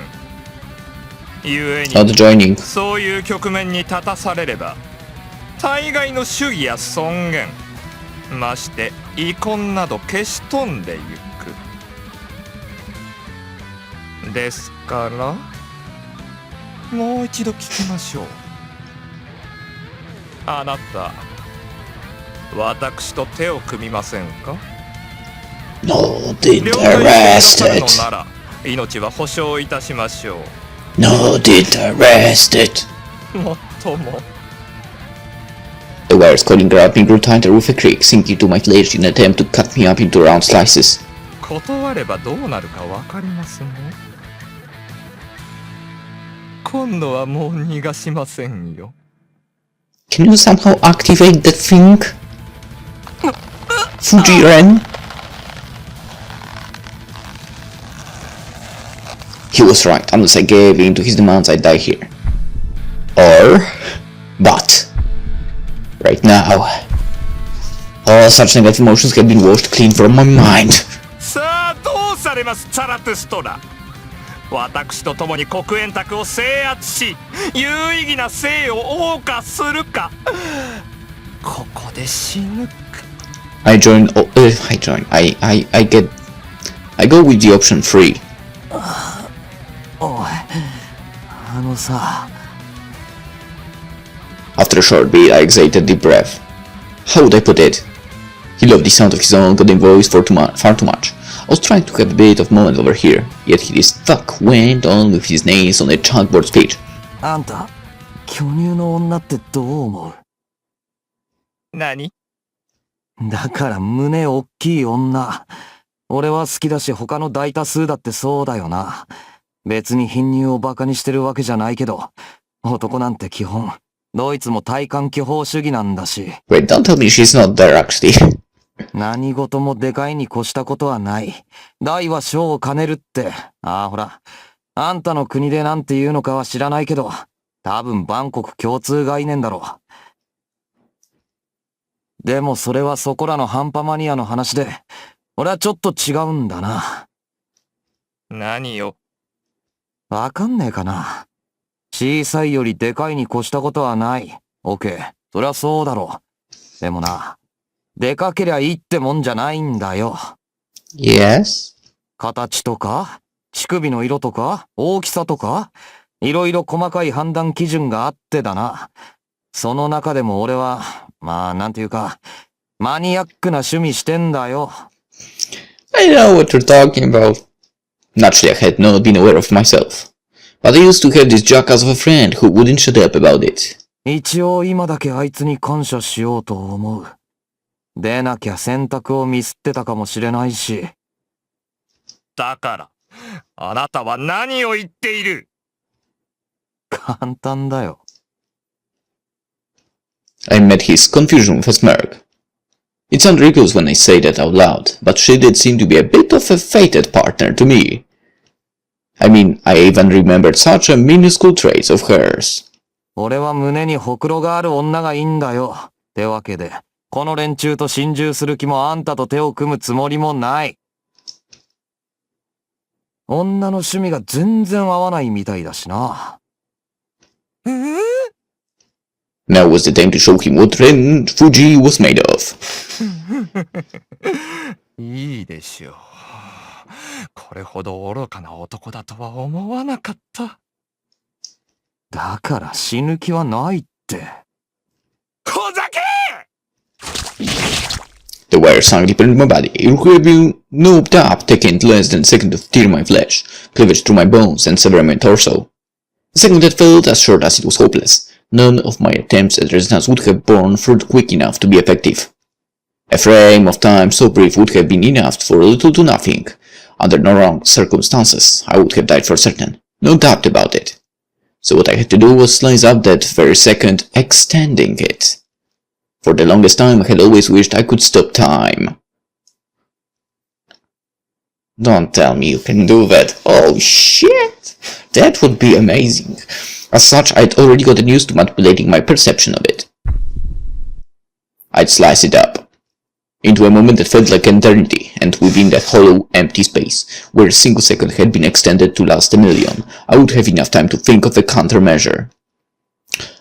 故に Not joining. そういう局面に立たされれば大概の主義や尊厳、まして遺恨など消し飛んでゆく。ですからもう一度聞きましょう。あなた、私と手を組みませんか？ No, did 両手になさる arrested. のなら命は保証いたしましょ No, did arrested. う。もっとも The wires calling grabbed me grew tighter with a creak, sinking to my flesh in an attempt to cut me up into round slices. 断ればどうなるかわかりますね。今度はもう逃がしませんよ。Can you somehow activate that thing? Fujiren? He was right. Unless I gave in to his demands, I'd die here. But right now, all such negative emotions have been washed clean from my mind. さあどうされます、サラトゥストラ。私と共に黒煙卓を制圧し、有意義な生を謳歌するか、ここで死ぬか。I join. I join. I go with the option 3. おい、あのさ。 After a short beat, I exhaled a deep breath. How would I put it? He loved the sound of his own goddamn voice far too much. I was trying to have a bit of moment over here, yet he stuck went on with his nails on a chalkboard speech. あんた、巨乳の女ってどう思何？う？だから胸おっきい女。俺は好きだし他の大多数だってそうだよな。別に貧乳をバカにしてるわけじゃないけど、男なんて基本、どいつも体感巨峰主義なんだし。Wait, don't tell me she's not there actually. 何事もでかいに越したことはない。大は小を兼ねるって。ああ、ほら。あんたの国でなんて言うのかは知らないけど、多分万国共通概念だろう。でもそれはそこらのハンパマニアの話で、俺はちょっと違うんだな。何よ。わかんねえかな。小さいよりでかいに越したことはない。オッケー。そりゃそうだろう。でもな、でかけりゃいいってもんじゃないんだよ。Yes? 形とか、乳首の色とか、大きさとか、いろいろ細かい判断基準があってだな。その中でも俺は、まあなんていうか、マニアックな趣味してんだよ。I know what you're talking about. Naturally, I had not been aware of myself. But I used to have this jackass of a friend who wouldn't shut up about it. 一応今だけあいつに感謝しようと思う。でなきゃ選択をミスってたかもしれないし。だから、あなたは何を言っている？簡単だよ。I met his confusion with a smirk. It sounds ridiculous when I say that out loud, but she did seem to be a bit of a fated partner to me. I mean, I even remembered such a minuscule trait of hers. 俺は胸にほくろがある女がいいんだよ。ってわけで、この連中と心中する気もあんたと手を組むつもりもない。女の趣味が全然合わないみたいだしな。Now was the time to show him what Ren Fuji was made of. いいでしょう。これほど愚かな男だとは思わなかった。だから死ぬ気はないって。ほざけ！ The The wire sank deeper into my body. It could have been knocked up, taking less than a second to tear my flesh, cleavage through my bones, and sever my torso. A second that felt as short as it was hopeless. None of my attempts at resistance would have borne fruit quick enough to be effective. A frame of time so brief would have been enough for little to nothing. Under no wrong circumstances, I would have died for certain. No doubt about it. So what I had to do was slice up that very second, extending it. For the longest time I had always wished I could stop time. Don't tell me you can do that. Oh shit! That would be amazing. As such, I'd already gotten used to manipulating my perception of it. I'd slice it up into a moment that felt like eternity, and within that hollow, empty space, where a single second had been extended to last a million, I would have enough time to think of a countermeasure.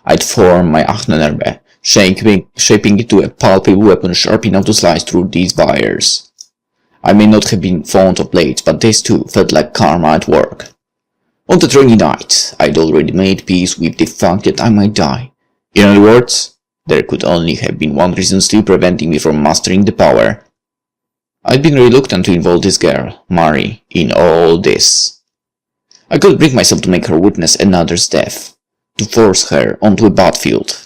I'd form my Achnenerbe, shaping it to a palpable weapon sharp enough to slice through these wires. I may not have been fond of blades, but this too felt like karma at work. On that rainy night, I'd already made peace with the fact that I might die. In other words, there could only have been one reason still preventing me from mastering the power. I'd been reluctant to involve this girl, Mari, in all this. I couldn't bring myself to make her witness another's death, to force her onto a battlefield.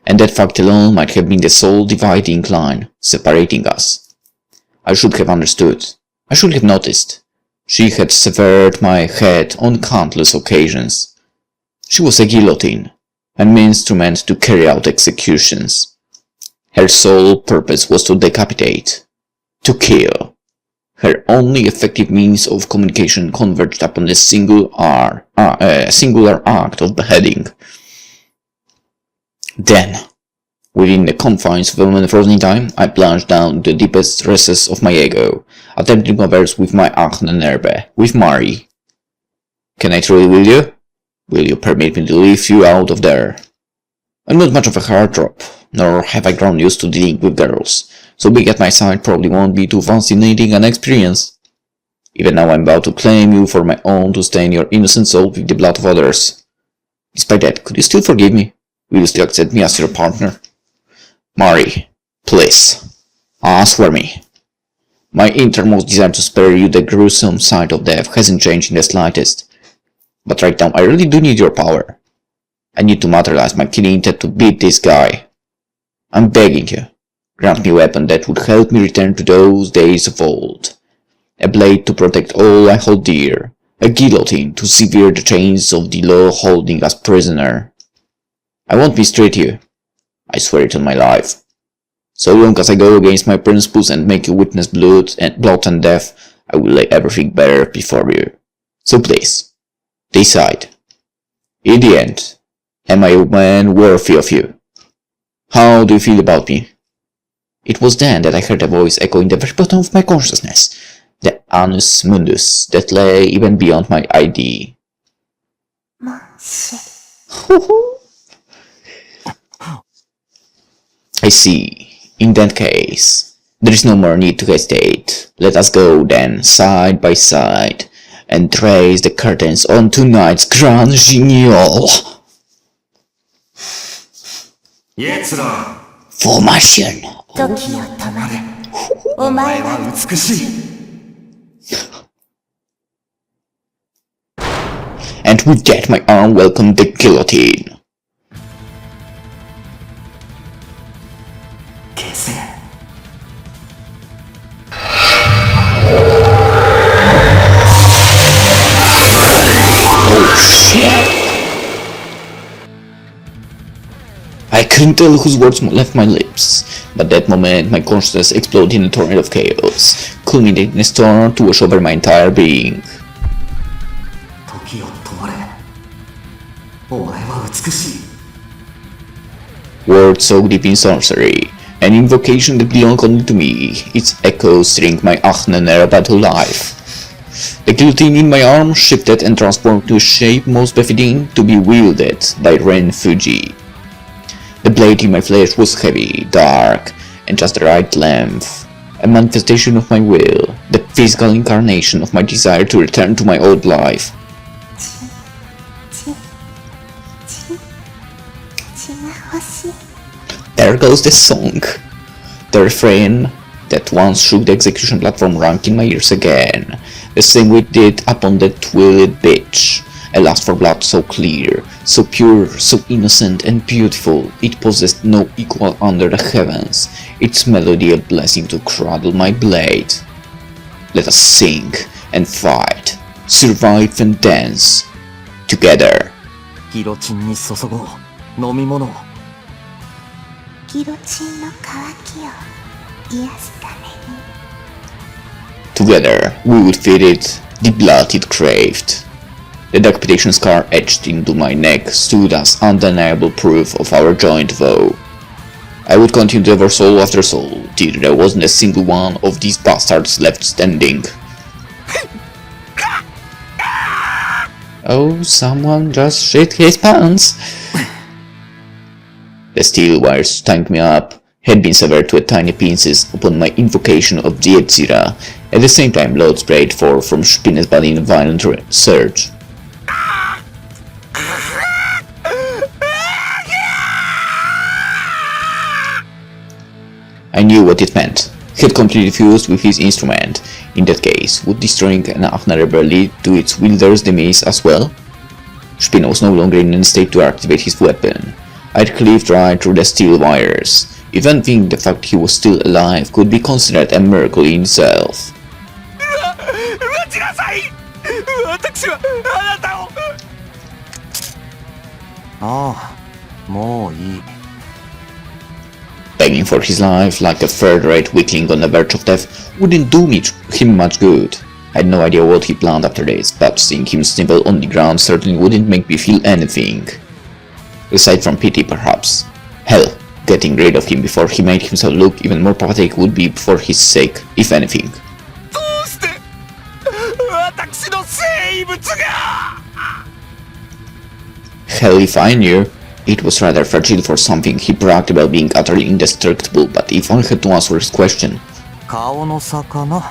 And that fact alone might have been the sole dividing line, separating us. I should have understood. I should have noticed. She had severed my head on countless occasions. She was a guillotine, an instrument to carry out executions. Her sole purpose was to decapitate, to kill. Her only effective means of communication converged upon the singular act of beheading. Then, within the confines of a moment of frozen time, I plunged down the deepest recesses of my ego, attempting to converse with my Achnenerbe, with Mari. Can I truly, will you? Will you permit me to leave you out of there? I'm not much of a heartthrob, nor have I grown used to dealing with girls, so being at my side probably won't be too fascinating an experience. Even now I'm about to claim you for my own to stain your innocent soul with the blood of others. Despite that, could you still forgive me? Will you still accept me as your partner? Mari, please, swear me. My innermost desire to spare you the gruesome sight of death hasn't changed in the slightest. But right now, I really do need your power. I need to materialize my killing intent to beat this guy. I'm begging you, grant me a weapon that would help me return to those days of old. A blade to protect all I hold dear. A guillotine to sever the chains of the law holding us prisoner. I won't mistreat you. I swear it on my life. So long as I go against my principles and make you witness blood and death, I will lay everything bare before you. So please, decide. In the end, am I a man worthy of you? How do you feel about me? It was then that I heard a voice echoing the very bottom of my consciousness, the annus mundus that lay even beyond my ID. I see. In that case, there is no more need to hesitate. Let us go then, side by side, and raise the curtains on tonight's grand genial. Formation. 時よ止まれ。お前は美しい。And with that, my arm welcomed the guillotine. Oh shit! I couldn't tell whose words left my lips, but that moment my consciousness exploded in a torrent of chaos, culminating in a storm to wash over my entire being. Words so deep in sorcery, an invocation that belonged only to me, its echoes ring my Achnenerbe to life. The guillotine in my arm shifted and transformed to a shape most befitting to be wielded by Ren Fuji. The blade in my flesh was heavy, dark, and just the right length, a manifestation of my will, the physical incarnation of my desire to return to my old life. There goes the song. The refrain, that once shook the execution platform rang in my ears again. The same we did upon that twilit beach. A lust for blood so clear, so pure, so innocent and beautiful, it possessed no equal under the heavens, its melody a blessing to cradle my blade. Let us sing and fight, survive and dance, together. ギロチンに注ごう飲み物を。ギロチンの渇きを癒すために。 Together we would feed it the blood it craved. The decapitation scar etched into my neck stood as undeniable proof of our joint vow. I would continue to devour soul after soul, till there wasn't a single one of these bastards left standing. Oh, someone just shit his pants! The steel wires tying me up had been severed to tiny pieces upon my invocation of the Edzira. At the same time, blood sprayed forth from Spinne's body in a violent surge. I knew what it meant. He had completely fused with his instrument. In that case, would destroying an Achnarber lead to its wielder's demise as well? Spinne was no longer in a state to activate his weapon. I'd cleaved right through the steel wires. If anything, the fact he was still alive could be considered a miracle in itself. 待ちなさい。私はあなたを。ああ、もういい。 Begging for his life like a third-rate weakling on the verge of death wouldn't do him much good. I had no idea what he planned after this, but seeing him snivel on the ground certainly wouldn't make me feel anything. Aside from pity, perhaps. Hell, getting rid of him before he made himself look even more pathetic would be for his sake, if anything. どうして私の生物が。 Hell if I knew. It was rather fragile for something he bragged about being utterly indestructible, but if I had to answer his question... 顔の魚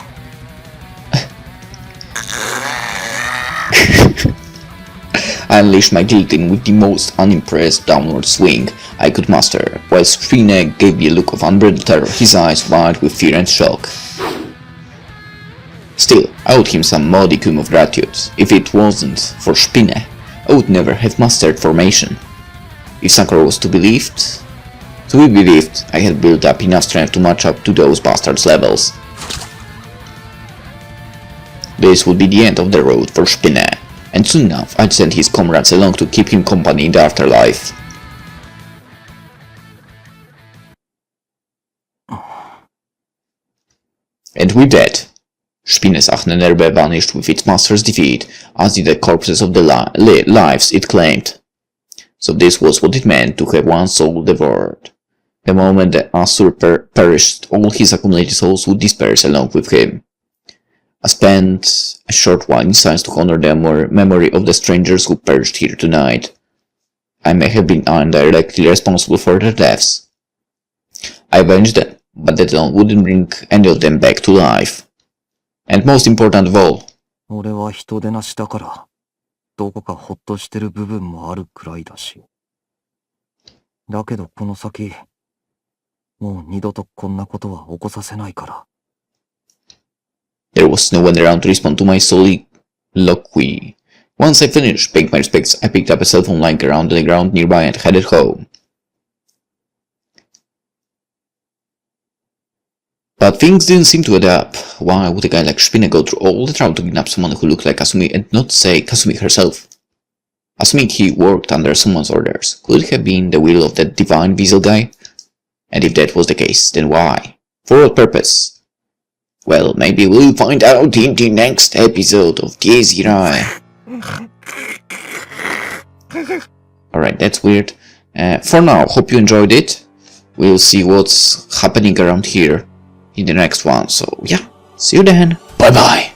I unleashed my guillotine with the most unimpressed downward swing I could muster, while Spinne gave me a look of unbridled terror, his eyes wide with fear and shock. Still, I owed him some modicum of gratitude. If it wasn't for Spinne, I would never have mastered formation. If Sakura was to be believed, I had built up enough strength to match up to those bastards' levels. This would be the end of the road for Spinne, and soon enough I'd send his comrades along to keep him company in the afterlife. And with that, Spinne's Achnarber vanished with its master's defeat, as did the corpses of the lives it claimed. So this was what it meant to have one soul devoured. The moment the Asur perished, all his accumulated souls would disperse along with him. I spent a short while in silence to honor the memory of the strangers who perished here tonight. I may have been indirectly responsible for their deaths. I avenged them, but that alone wouldn't bring any of them back to life. And most important of all, 俺は人でなしだから、どこかほっとしてる部分もあるくらいだし。だけどこの先、もう二度とこんなことは起こさせないから。there was no one around to respond to my soliloquy. Once I finished paying my respects, I picked up a cell phone lying around the ground nearby and headed home. But things didn't seem to add up. Why would a guy like Spinne go through all the trouble to kidnap someone who looked like Kasumi and not say Kasumi herself? Assuming he worked under someone's orders, could it have been the will of that divine Weasel guy? And if that was the case, then why? For what purpose? Well, maybe we'll find out in the next episode of the irae. Alright, that's weird. For now, hope you enjoyed it. We'll see what's happening around here in the next one, so yeah, see you then, bye bye!